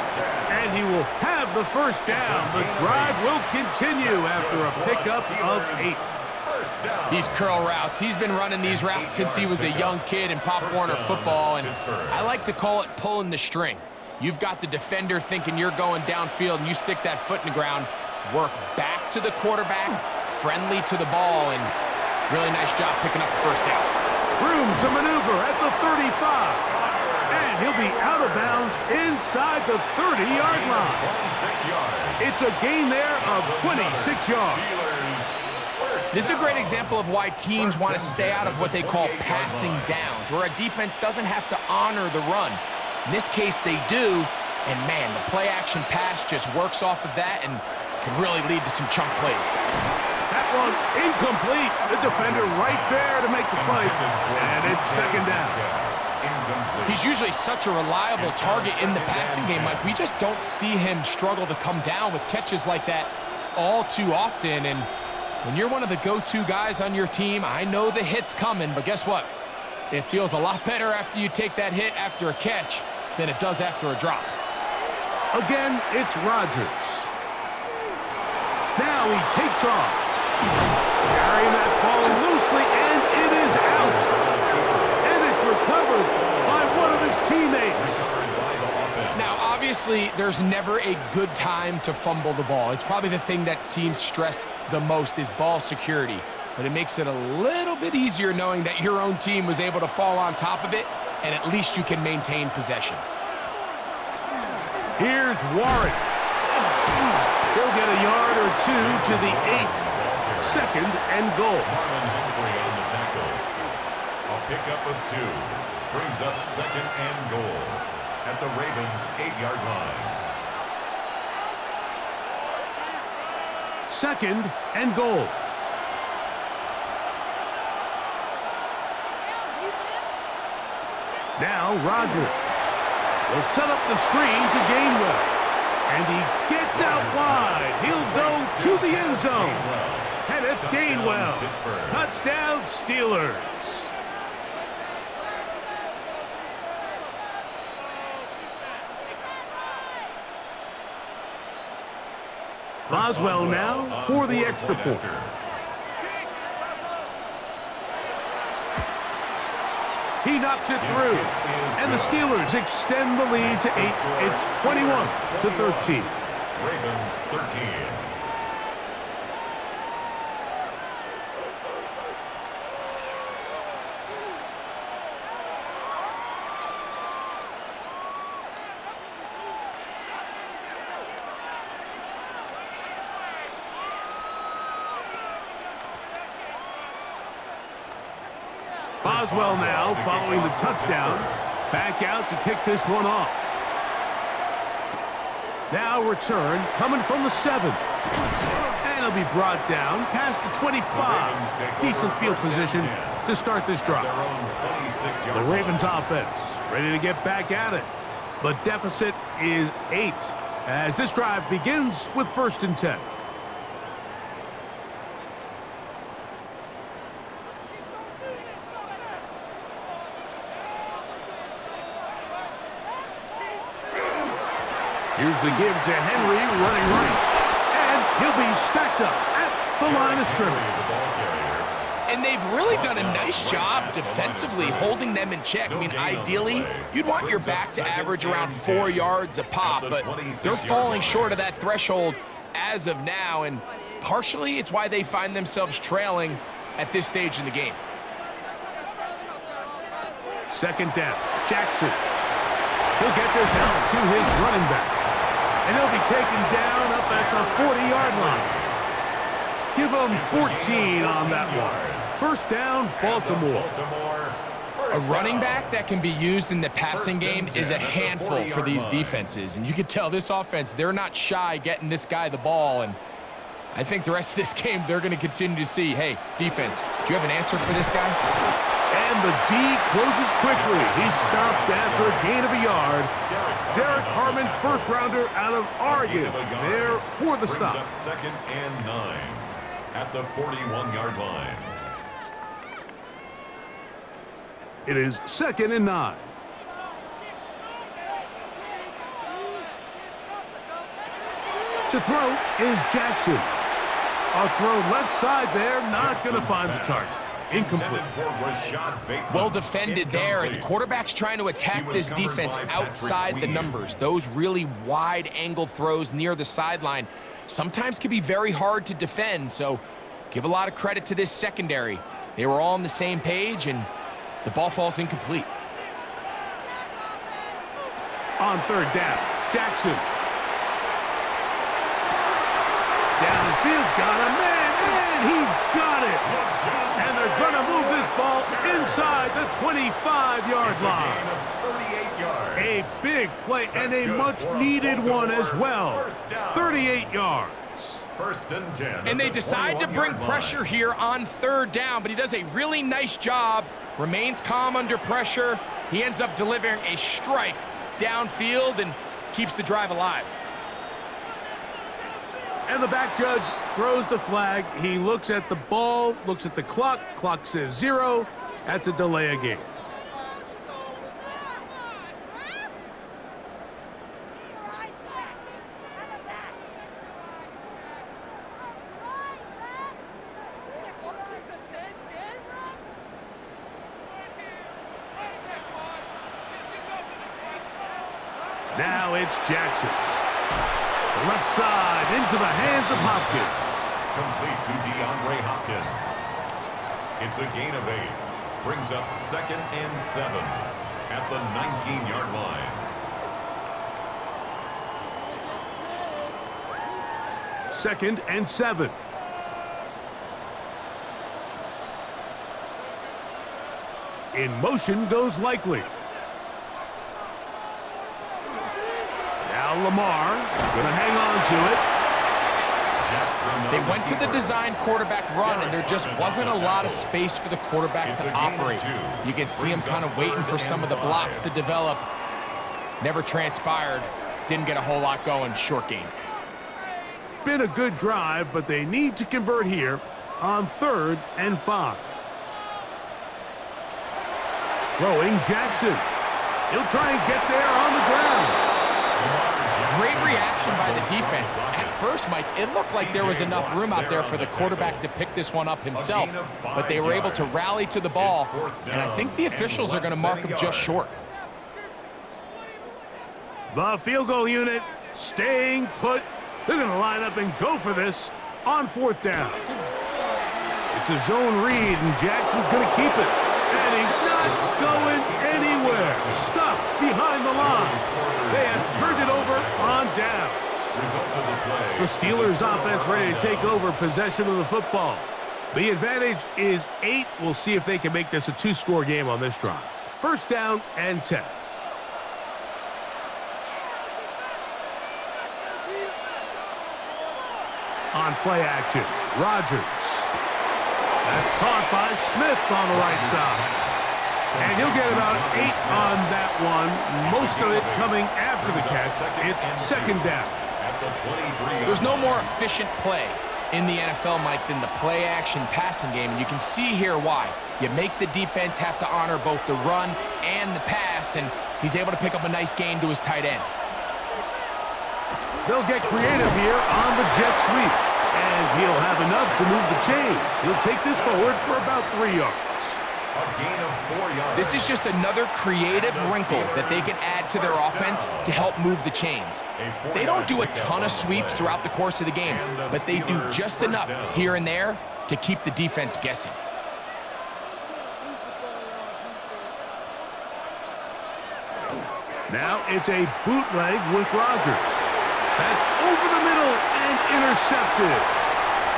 Speaker 1: And he will have the first down. The drive will continue after a pickup of 8.
Speaker 3: These curl routes, he's been running these routes since he was a young kid in Pop Warner football, and I like to call it pulling the string. You've got the defender thinking you're going downfield, and you stick that foot in the ground, work back to the quarterback, friendly to the ball, and really nice job picking up the first down.
Speaker 1: Room to maneuver at the 35. And he'll be out of bounds inside the 30-yard line.
Speaker 2: 26 yards.
Speaker 1: It's a gain there of 26 yards.
Speaker 3: This is a great example of why teams want to stay out of what they call passing downs, where a defense doesn't have to honor the run. In this case, they do, and man, the play-action pass just works off of that and can really lead to some chunk plays.
Speaker 1: That one incomplete. The defender right there to make the play, and it's second down.
Speaker 2: Incomplete.
Speaker 3: He's usually such a reliable target in the passing game, Mike. We just don't see him struggle to come down with catches like that all too often. And when you're one of the go-to guys on your team, I know the hit's coming, but guess what? It feels a lot better after you take that hit after a catch than it does after a drop.
Speaker 1: Again, it's Rodgers. Now he takes off. Carrying that ball loosely, and it is out. And it's recovered by one of his teammates.
Speaker 3: Now, obviously, there's never a good time to fumble the ball. It's probably the thing that teams stress the most is ball security. But it makes it a little bit easier knowing that your own team was able to fall on top of it, and at least you can maintain possession.
Speaker 1: Here's Warren. He'll get a yard or two to the 8. 2nd and goal.
Speaker 2: Marlon Humphrey on the tackle. A pickup of 2. Brings up 2nd and goal at the Ravens' 8-yard line.
Speaker 1: 2nd and goal. Now Rodgers will set up the screen to Gainwell. And he gets out wide. He'll go to the end zone. Kenneth Gainwell. Touchdown, Steelers. Boswell now for the extra point. He knocks it through. And the Steelers extend the lead to 8. It's 21-13.
Speaker 2: Ravens 13.
Speaker 1: Boswell now following the touchdown. Back out to kick this one off. Now return coming from the 7. And he'll be brought down past the 25. Decent field position to start this drive. The Ravens offense ready to get back at it. The deficit is 8 as this drive begins with 1st and 10. Here's the give to Henry running right. And he'll be stacked up at the line of scrimmage.
Speaker 3: And they've really done a nice job defensively holding them in check. I mean, ideally, you'd want your back to average around 4 yards a pop, but they're falling short of that threshold as of now, and partially it's why they find themselves trailing at this stage in the game.
Speaker 1: 2nd down, Jackson. He'll get this out to his running back. And he'll be taken down up at the 40-yard line. Give him 14 on that one. 1st down, Baltimore.
Speaker 3: A running back that can be used in the passing game is a handful for these defenses. And you can tell this offense, they're not shy getting this guy the ball. And I think the rest of this game, they're going to continue to see, hey, defense, do you have an answer for this guy?
Speaker 1: And the D closes quickly. He's stopped after a gain of a yard. Derek Harmon, 1st rounder out of Oregon, there for the stop.
Speaker 2: Up 2nd and 9 at the 41-yard line.
Speaker 1: It is 2nd and 9. To throw is Jackson. A throw left side there, not going to find the target. Incomplete.
Speaker 3: Well defended there. The quarterback's trying to attack this defense outside the numbers. Those really wide angle throws near the sideline sometimes can be very hard to defend, so give a lot of credit to this secondary. They were all on the same page, and the ball falls incomplete.
Speaker 1: On 3rd down, Jackson. Downfield, got a man, and he's got it. And they're going to move this ball inside the 25-yard line. A big play and a much-needed one as well. 38 yards.
Speaker 2: 1st and 10.
Speaker 3: And they decide to bring pressure here on 3rd down, but he does a really nice job, remains calm under pressure, He ends up delivering a strike downfield and keeps the drive alive.
Speaker 1: And the back judge throws the flag. He looks at the ball, looks at the clock. Clock says 0. That's a delay of game. Now it's Jackson. Left side into the hands of Hopkins.
Speaker 2: Complete to DeAndre Hopkins. It's a gain of 8. Brings up 2nd and 7 at the 19-yard line.
Speaker 1: Second and 7. In motion goes Likely. Now Lamar gonna hang on to it.
Speaker 3: They went to the design quarterback run, and there just wasn't a lot of space for the quarterback to operate. You can see him kind of waiting for some of the blocks to develop. Never transpired. Didn't get a whole lot going. Short game.
Speaker 1: Been a good drive, but they need to convert here on 3rd and 5. Throwing Jackson. He'll try and get there on the ground.
Speaker 3: Great reaction by the defense. At first, Mike, it looked like there was enough room out there for the quarterback to pick this one up himself, but they were able to rally to the ball, and I think the officials are going to mark him just short.
Speaker 1: The field goal unit staying put. They're going to line up and go for this on 4th down. It's a zone read, and Jackson's going to keep it. And he's not going anywhere. Stuffed behind the line. They have turned it over on downs. The Steelers offense ready to take over possession of the football. The advantage is 8. We'll see if they can make this a 2-score game on this drive. 1st down and 10. On play action, Rodgers. That's caught by Smith on the right side. And he'll get about 8 on that one. Most of it coming after the catch. It's 2nd down.
Speaker 3: There's no more efficient play in the NFL, Mike, than the play-action passing game. And you can see here why. You make the defense have to honor both the run and the pass, and he's able to pick up a nice gain to his tight end.
Speaker 1: They'll get creative here on the jet sweep. And he'll have enough to move the chains. He'll take this forward for about 3 yards.
Speaker 2: A gain of 4 yards.
Speaker 3: This is just another creative wrinkle that they can add to their offense to help move the chains. They don't do a ton of sweeps throughout the course of the game, but they do just enough here and there to keep the defense guessing.
Speaker 1: Now it's a bootleg with Rodgers. That's over the middle and intercepted.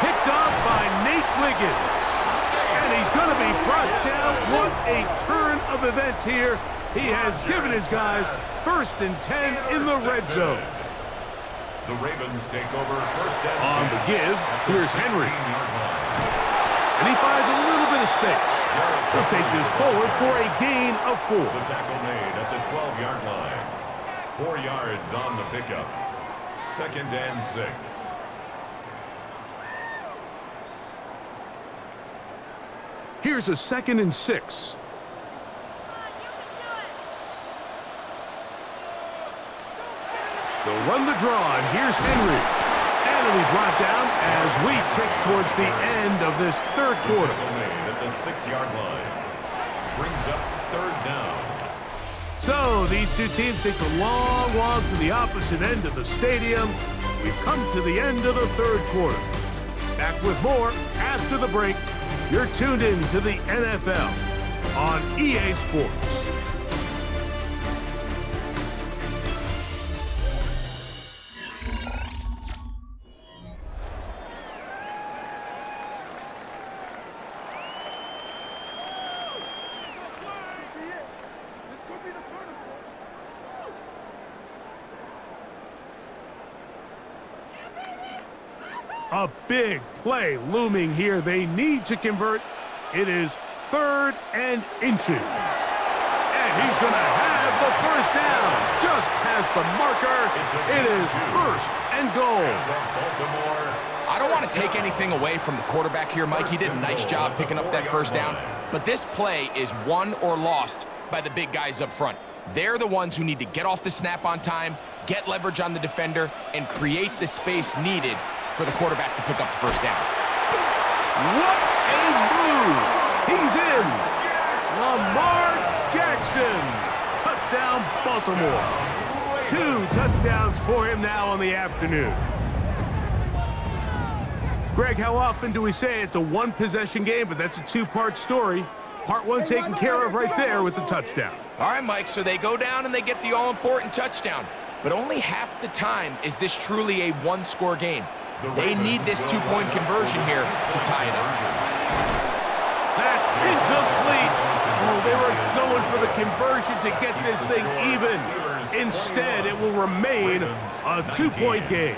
Speaker 1: Picked off by Nate Wiggins. And he's going to be brought down. What a turn of events here. He has given his guys 1st and 10 in the red zone.
Speaker 2: The Ravens take over 1st and 10.
Speaker 1: On the give, here's Henry. And he finds a little bit of space. He'll take this forward for a gain of 4.
Speaker 2: The tackle made at the 12-yard line. 4 yards on the pickup. 2nd and 6.
Speaker 1: Here's a 2nd and 6. They'll run the draw, and here's Henry. And he'll be brought down as we tick towards the end of this 3rd quarter.
Speaker 2: Made at the 6-yard line. Brings up 3rd down.
Speaker 1: So these two teams take the long walk to the opposite end of the stadium. We've come to the end of the 3rd quarter. Back with more after the break. You're tuned in to the NFL on EA Sports. A big play looming here. They need to convert. It is 3rd and inches. And And he's going to have the first down. Just past the marker. It is first and goal.
Speaker 3: I don't want to take anything away from the quarterback here, Mike. He did a nice job picking up that first down. But this play is won or lost by the big guys up front. They're the ones who need to get off the snap on time, get leverage on the defender, and create the space needed for the quarterback to pick up the first down.
Speaker 1: What a move! He's in! Lamar Jackson! Touchdown, Baltimore. 2 touchdowns for him now on the afternoon. Greg, how often do we say it's a one-possession game, but that's a two-part story? Part one taken care of right there with the touchdown.
Speaker 3: All right, Mike, so they go down and they get the all-important touchdown. But only half the time is this truly a one-score game. They need this two-point conversion here to tie it up.
Speaker 1: That's incomplete. Oh, they were going for the conversion to get this thing even. Instead, it will remain a two-point game.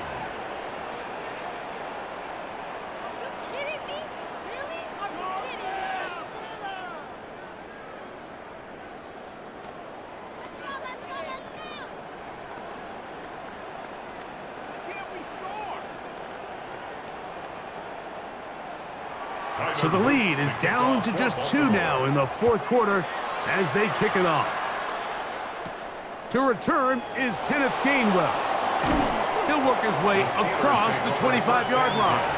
Speaker 1: So the lead is down to just 2 now in the fourth quarter as they kick it off. To return is Kenneth Gainwell. He'll work his way across the 25-yard line.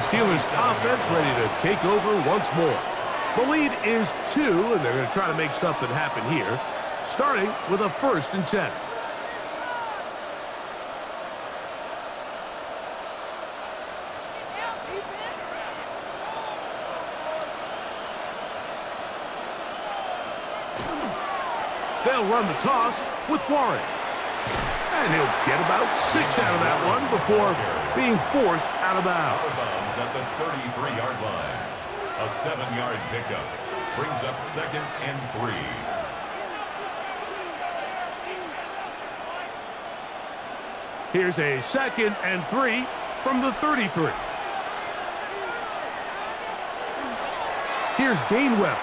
Speaker 1: Steelers offense ready to take over once more. The lead is 2, and they're going to try to make something happen here, starting with a 1st and 10. They'll run the toss with Warren. And he'll get about 6 out of that one before being forced out of bounds.
Speaker 2: At the 33-yard line. A 7-yard pickup brings up 2nd and 3.
Speaker 1: Here's a 2nd and 3 from the 33. Here's Gainwell.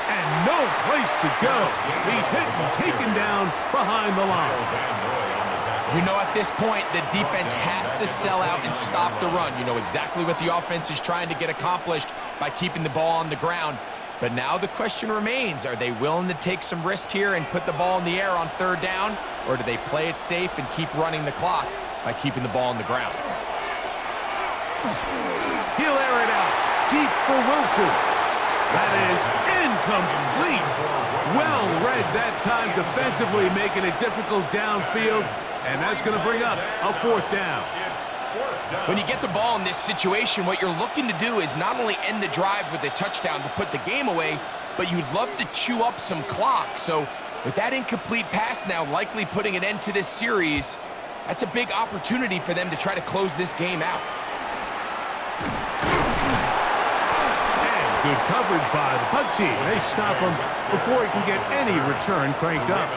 Speaker 1: And no place to go. He's hit and taken down behind the line.
Speaker 3: You know, at this point, the defense has to sell out and stop the run. You know exactly what the offense is trying to get accomplished by keeping the ball on the ground. But now the question remains, are they willing to take some risk here and put the ball in the air on 3rd down? Or do they play it safe and keep running the clock by keeping the ball on the ground?
Speaker 1: He'll air it out deep for Wilson. That is incomplete. Well read that time defensively, making it difficult downfield, and that's going to bring up a 4th down.
Speaker 3: When you get the ball in this situation, what you're looking to do is not only end the drive with a touchdown to put the game away, but you'd love to chew up some clock. So with that incomplete pass now likely putting an end to this series, that's a big opportunity for them to try to close this game out.
Speaker 1: Good coverage by the punt team. They stop him before he can get any return cranked up.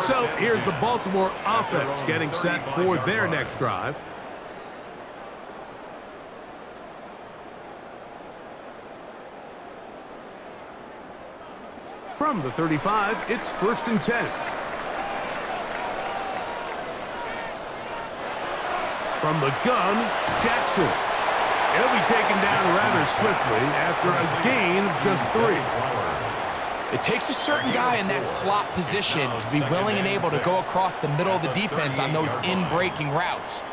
Speaker 1: So here's the Baltimore offense getting set for their next drive. From the 35, it's 1st and 10. From the gun, Jackson. He'll be taken down rather swiftly after a gain of just 3.
Speaker 3: It takes a certain guy in that slot position to be willing and able to go across the middle of the defense on those in-breaking routes.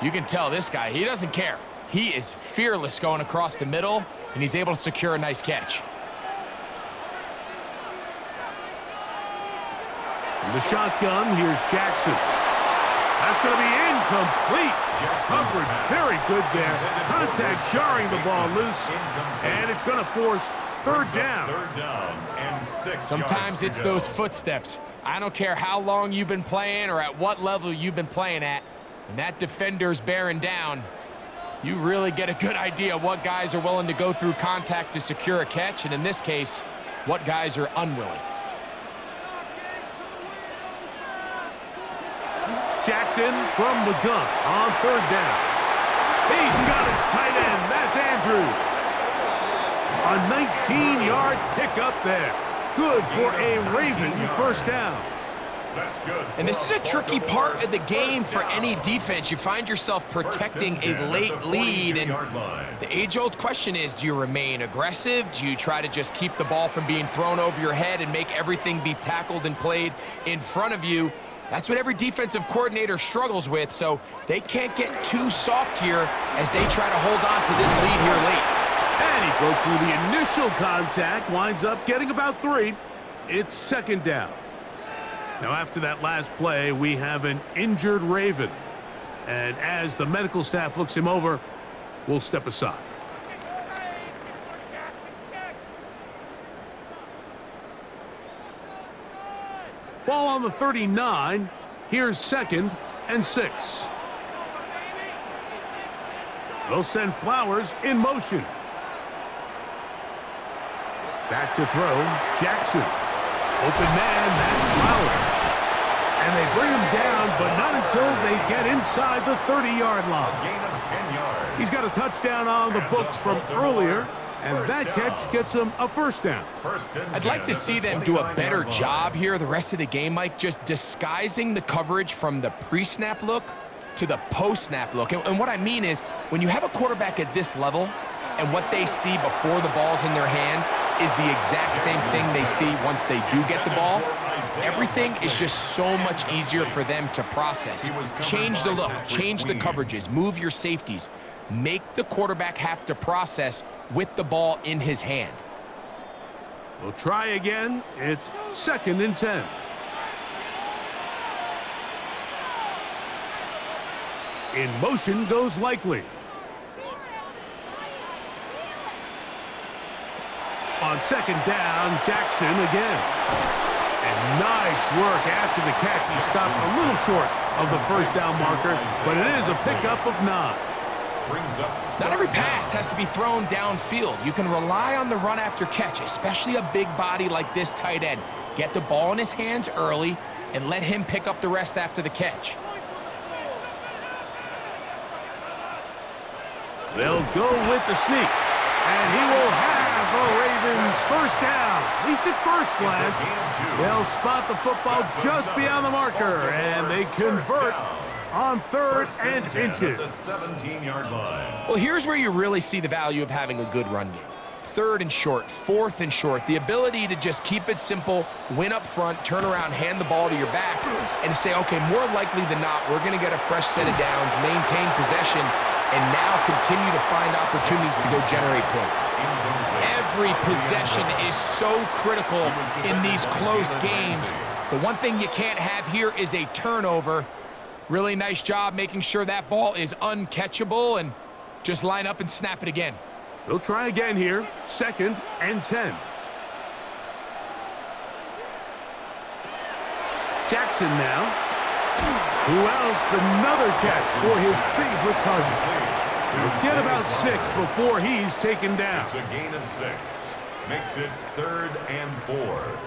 Speaker 3: You can tell this guy, he doesn't care. He is fearless going across the middle, and he's able to secure a nice catch.
Speaker 1: In the shotgun, here's Jackson. That's going to be incomplete. Coverage very good there. Contact jarring the ball loose. And it's going to force 3rd down.
Speaker 2: 3rd down and 6
Speaker 3: Sometimes it's those footsteps. I don't care how long you've been playing or at what level you've been playing at. When that defender's bearing down, you really get a good idea of what guys are willing to go through contact to secure a catch. And in this case, what guys are unwilling.
Speaker 1: Jackson from the gun on 3rd down. He's got his tight end. That's Andrews. A 19-yard pickup there. Good for a Raven first down.
Speaker 2: That's good.
Speaker 3: And this is a tricky part of the game for any defense. You find yourself protecting a late lead, and the age-old question is, do you remain aggressive? Do you try to just keep the ball from being thrown over your head and make everything be tackled and played in front of you? That's what every defensive coordinator struggles with, so they can't get too soft here as they try to hold on to this lead here late.
Speaker 1: And he broke through the initial contact, winds up getting about 3. It's second down. Now, after that last play, we have an injured Raven. And as the medical staff looks him over, we'll step aside. Ball on the 39. Here's 2nd and 6. They'll send Flowers in motion. Back to throw, Jackson. Open man, that's Flowers. And they bring him down, but not until they get inside the 30-yard line.
Speaker 2: Gain of 10 yards.
Speaker 1: He's got a touchdown on the books from earlier, and that catch gets him a first down.
Speaker 3: I'd like to see them do a better job here the rest of the game, Mike, just disguising the coverage from the pre-snap look to the post-snap look. And what I mean is, when you have a quarterback at this level, and what they see before the ball's in their hands is the exact same thing they see once they do get the ball, everything is just so much easier for them to process. Change the look, change the coverages, move your safeties. Make the quarterback have to process with the ball in his hand.
Speaker 1: We'll try again. It's 2nd and 10. In motion goes Likely. On 2nd down, Jackson again. And nice work after the catch. He stopped a little short of the first down marker, but it is a pickup of 9.
Speaker 3: Not every pass has to be thrown downfield. You can rely on the run after catch, especially a big body like this tight end. Get the ball in his hands early and let him pick up the rest after the catch.
Speaker 1: They'll go with the sneak, and he will have the Ravens first down. At least at first glance, they'll spot the football just beyond the marker, and they convert on 3rd and inches.
Speaker 2: The 17-yard line.
Speaker 3: Well, here's where you really see the value of having a good run game. 3rd and short, 4th and short, the ability to just keep it simple, win up front, turn around, hand the ball to your back, and say, okay, more likely than not, we're going to get a fresh set of downs, maintain possession, and now continue to find opportunities to go generate points. Every possession is so critical in these close games. The one thing you can't have here is a turnover. Really nice job making sure that ball is uncatchable, and just line up and snap it again.
Speaker 1: They'll try again here. 2nd and 10. Jackson now. Who else? Another catch for his favorite target. He'll get about 6 before he's taken down.
Speaker 2: It's a gain of 6. Makes it 3rd and 4.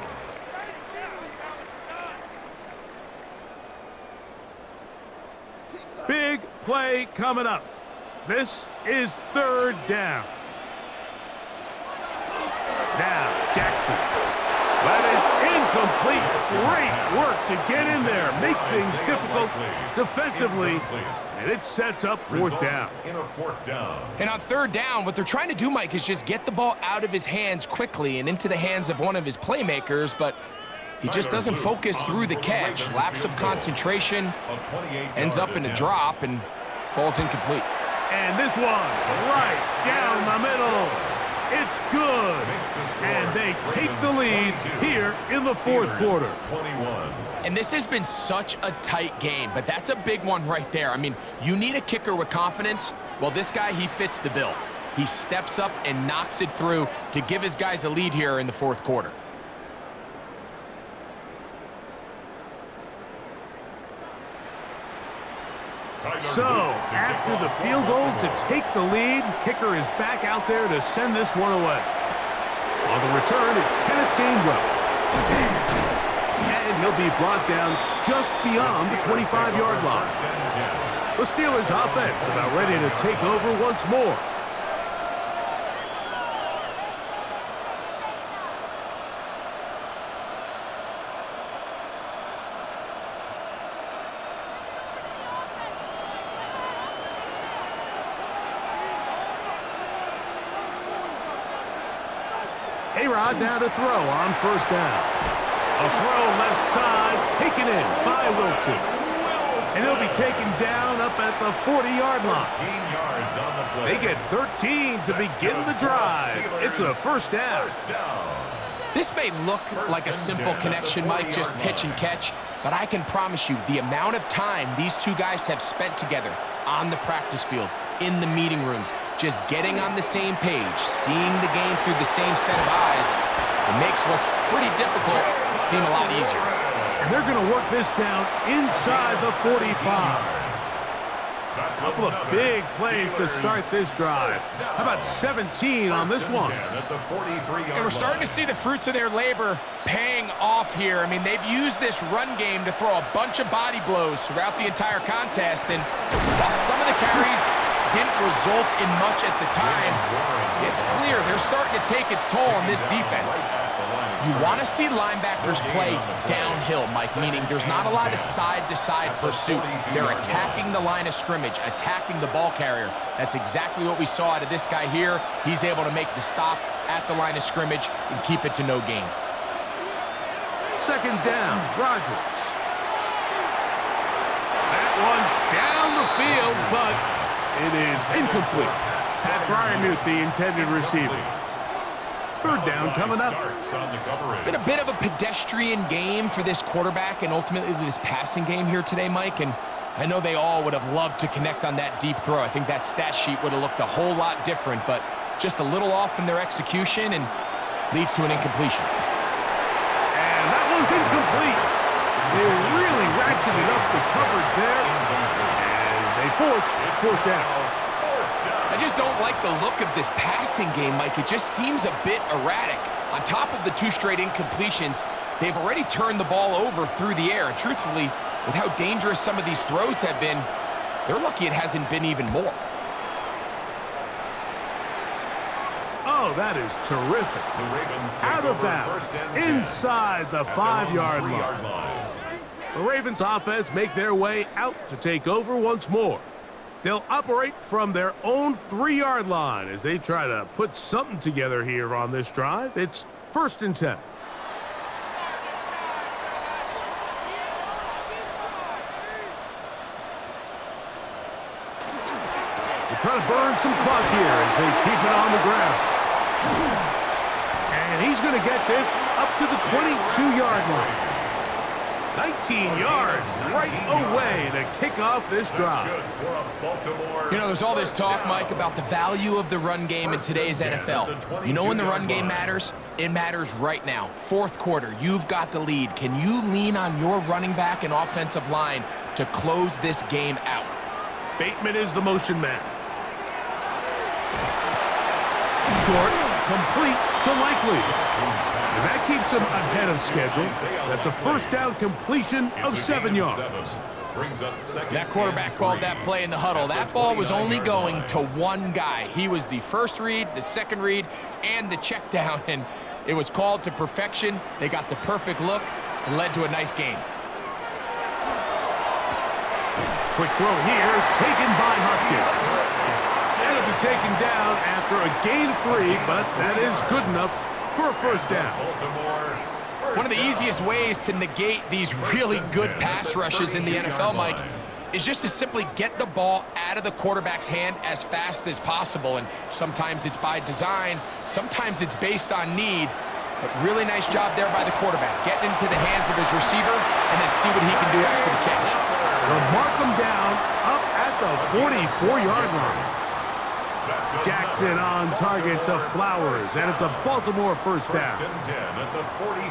Speaker 1: Big play coming up. This is 3rd down. Now, Jackson. That is incomplete. Great work to get in there, make things difficult defensively, and it sets up 4th down.
Speaker 2: In a 4th down.
Speaker 3: And on 3rd down, what they're trying to do, Mike, is just get the ball out of his hands quickly and into the hands of one of his playmakers, but he just doesn't focus through the catch. Lapse of concentration, ends up in a drop, and falls incomplete.
Speaker 1: And this one, right down the middle. It's good. And they take the lead here in the 4th quarter.
Speaker 2: 21.
Speaker 3: And this has been such a tight game, but that's a big one right there. I mean, you need a kicker with confidence. Well, this guy, he fits the bill. He steps up and knocks it through to give his guys a lead here in the 4th quarter.
Speaker 1: So, after the field goal to take the lead, kicker is back out there to send this one away. On the return, it's Kenneth Gainwell. And he'll be brought down just beyond the 25-yard line. The Steelers offense about ready to take over once more. A-Rod now to throw on first down. A throw left side, taken in by Wilson. And he'll be taken down up at the 40-yard line.
Speaker 2: 13 yards on the play.
Speaker 1: They get 13 to begin the drive. It's a first down.
Speaker 3: This may look like a simple connection, Mike, just pitch and catch, but I can promise you the amount of time these two guys have spent together on the practice field, in the meeting rooms, just getting on the same page, seeing the game through the same set of eyes, it makes what's pretty difficult seem a lot easier.
Speaker 1: And they're going to work this down inside the 45. A couple of big plays to start this drive. How about 17 on this one?
Speaker 3: And we're starting to see the fruits of their labor paying off here. I mean, they've used this run game to throw a bunch of body blows throughout the entire contest. And while some of the carries didn't result in much at the time, it's clear they're starting to take its toll on this defense. You want to see linebackers play downhill, Mike, meaning there's not a lot of side-to-side pursuit. They're attacking the line of scrimmage, attacking the ball carrier. That's exactly what we saw out of this guy here. He's able to make the stop at the line of scrimmage and keep it to no gain.
Speaker 1: Second down, Rodgers. That one down the field, but it is incomplete. Pat Fryermuth, the intended receiver. Third down coming up.
Speaker 3: It's been a bit of a pedestrian game for this quarterback and ultimately this passing game here today, Mike. And I know they all would have loved to connect on that deep throw. I think that stat sheet would have looked a whole lot different, but just a little off in their execution and leads to an incompletion.
Speaker 1: And that one's incomplete. They really ratcheted up the coverage there. And they force fourth down.
Speaker 3: I just don't like the look of this passing game, Mike. It just seems a bit erratic. On top of the 2 straight incompletions, they've already turned the ball over through the air. And truthfully, with how dangerous some of these throws have been, they're lucky it hasn't been even more.
Speaker 1: Oh, that is terrific. Out of bounds, inside the 5-yard line. The Ravens offense make their way out to take over once more. They'll operate from their own 3-yard line as they try to put something together here on this drive. It's 1st and 10. They're trying to burn some clock here as they keep it on the ground. And he's going to get this up to the 22-yard line. 19 yards right away to kick off this drive.
Speaker 3: You know, there's all this talk, Mike, about the value of the run game in today's NFL. You know when the run game matters? It matters right now. 4th quarter, you've got the lead. Can you lean on your running back and offensive line to close this game out?
Speaker 1: Bateman is the motion man. Short, complete to Likely. And that keeps him ahead of schedule. That's a first down completion of 7 yards.
Speaker 3: That quarterback called that play in the huddle. That ball was only going to one guy. He was the first read, the second read, and the check down. And it was called to perfection. They got the perfect look and led to a nice game.
Speaker 1: Quick throw here, taken by Hopkins. That'll be taken down after a gain of 3, but that is good enough for a first down.
Speaker 3: One of the easiest ways to negate these really good pass rushes in the NFL, Mike, is just to simply get the ball out of the quarterback's hand as fast as possible. And sometimes it's by design, sometimes it's based on need. But really nice job there by the quarterback, getting into the hands of his receiver and then see what he can do after the catch.
Speaker 1: They'll mark him down up at the 44-yard line. Jackson on target to Flowers, and it's a Baltimore first down.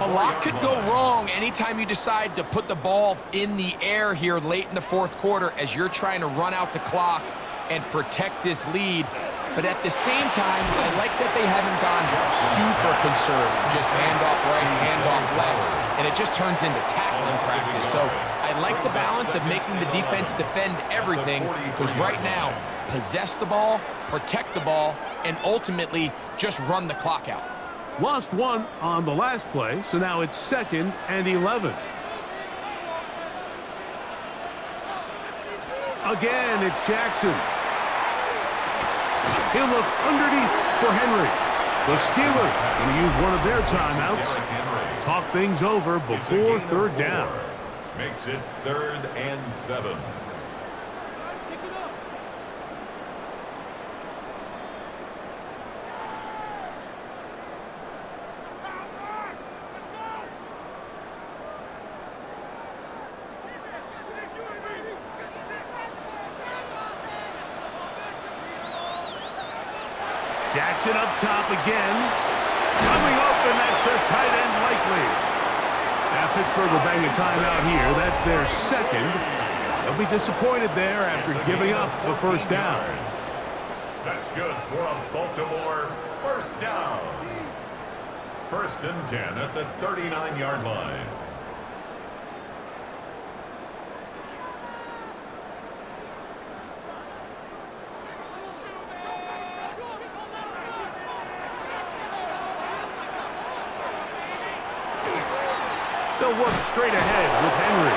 Speaker 3: A lot could go wrong anytime you decide to put the ball in the air here late in the 4th quarter as you're trying to run out the clock and protect this lead. But at the same time, I like that they haven't gone super conservative. Just handoff right, handoff left, and it just turns into tackling practice. So I like the balance of making the defense defend everything, because right now, possess the ball, protect the ball, and ultimately just run the clock out.
Speaker 1: Lost 1 on the last play, so now it's 2nd and 11. Again, it's Jackson. He'll look underneath for Henry. The Steelers going to use one of their timeouts. Talk things over before third down.
Speaker 2: Makes it 3rd and 7.
Speaker 1: Jackson up top again. Coming open, that's the tight end likely. Now Pittsburgh will bang a timeout here. That's their second. They'll be disappointed there after giving up the first down.
Speaker 2: That's good for a Baltimore first down. 1st and 10 at the 39-yard line.
Speaker 1: They'll work straight ahead with Henry.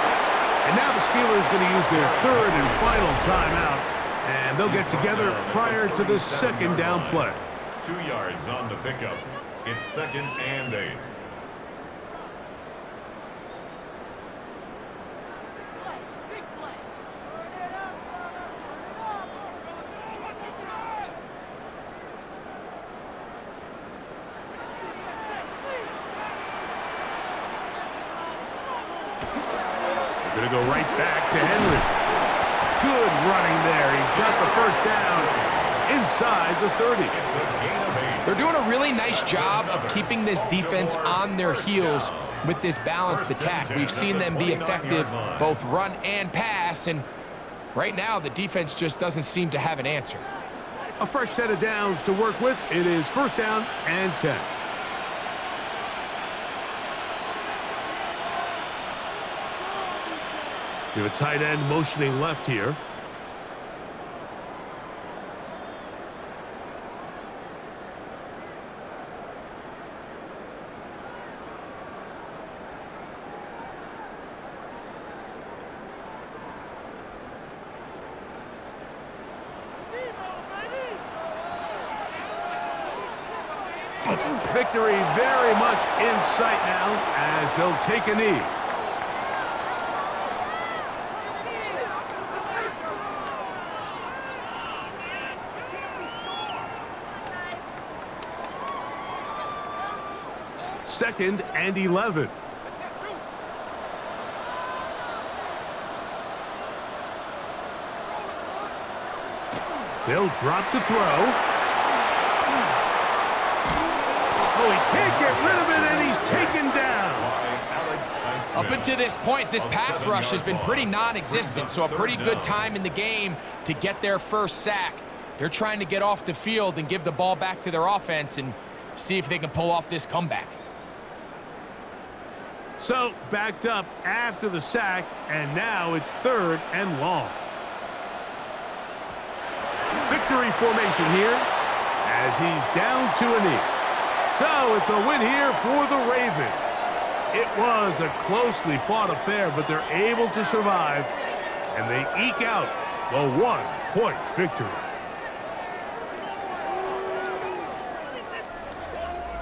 Speaker 1: And now the Steelers going to use their 3rd and final timeout. And they'll get together prior to the second down play.
Speaker 2: 2 yards on the pickup. It's 2nd and 8.
Speaker 1: Going to go right back to Henry. Good running there. He's got the first down inside the 30.
Speaker 2: It's a gain of 8.
Speaker 3: They're doing a really nice job of keeping this defense on their heels with this balanced attack. We've seen them be effective both run and pass, and right now the defense just doesn't seem to have an answer.
Speaker 1: A fresh set of downs to work with. It is 1st down and 10. You have a tight end motioning left here. Victory very much in sight now as they'll take a knee. Second and 11. They'll drop to throw. Oh, he can't get rid of it, and he's taken down.
Speaker 3: Up until this point, this pass rush has been pretty non-existent, so a pretty good time in the game to get their first sack. They're trying to get off the field and give the ball back to their offense and see if they can pull off this comeback.
Speaker 1: So, backed up after the sack, and now it's 3rd and long. Victory formation here as he's down to a knee. So, it's a win here for the Ravens. It was a closely fought affair, but they're able to survive, and they eke out the 1-point victory.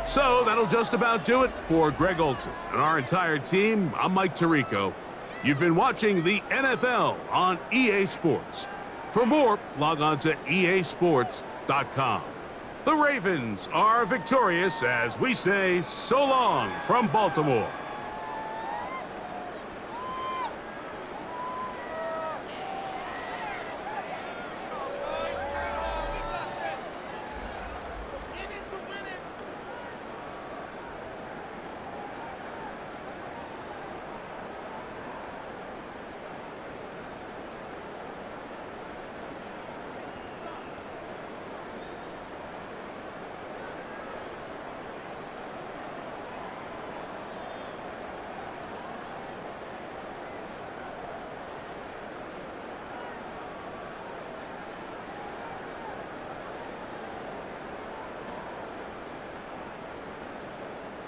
Speaker 1: So that'll just about do it for Greg Olson and our entire team. I'm Mike Tirico. You've been watching the NFL on EA Sports. For more, log on to easports.com. The Ravens are victorious as we say so long from Baltimore.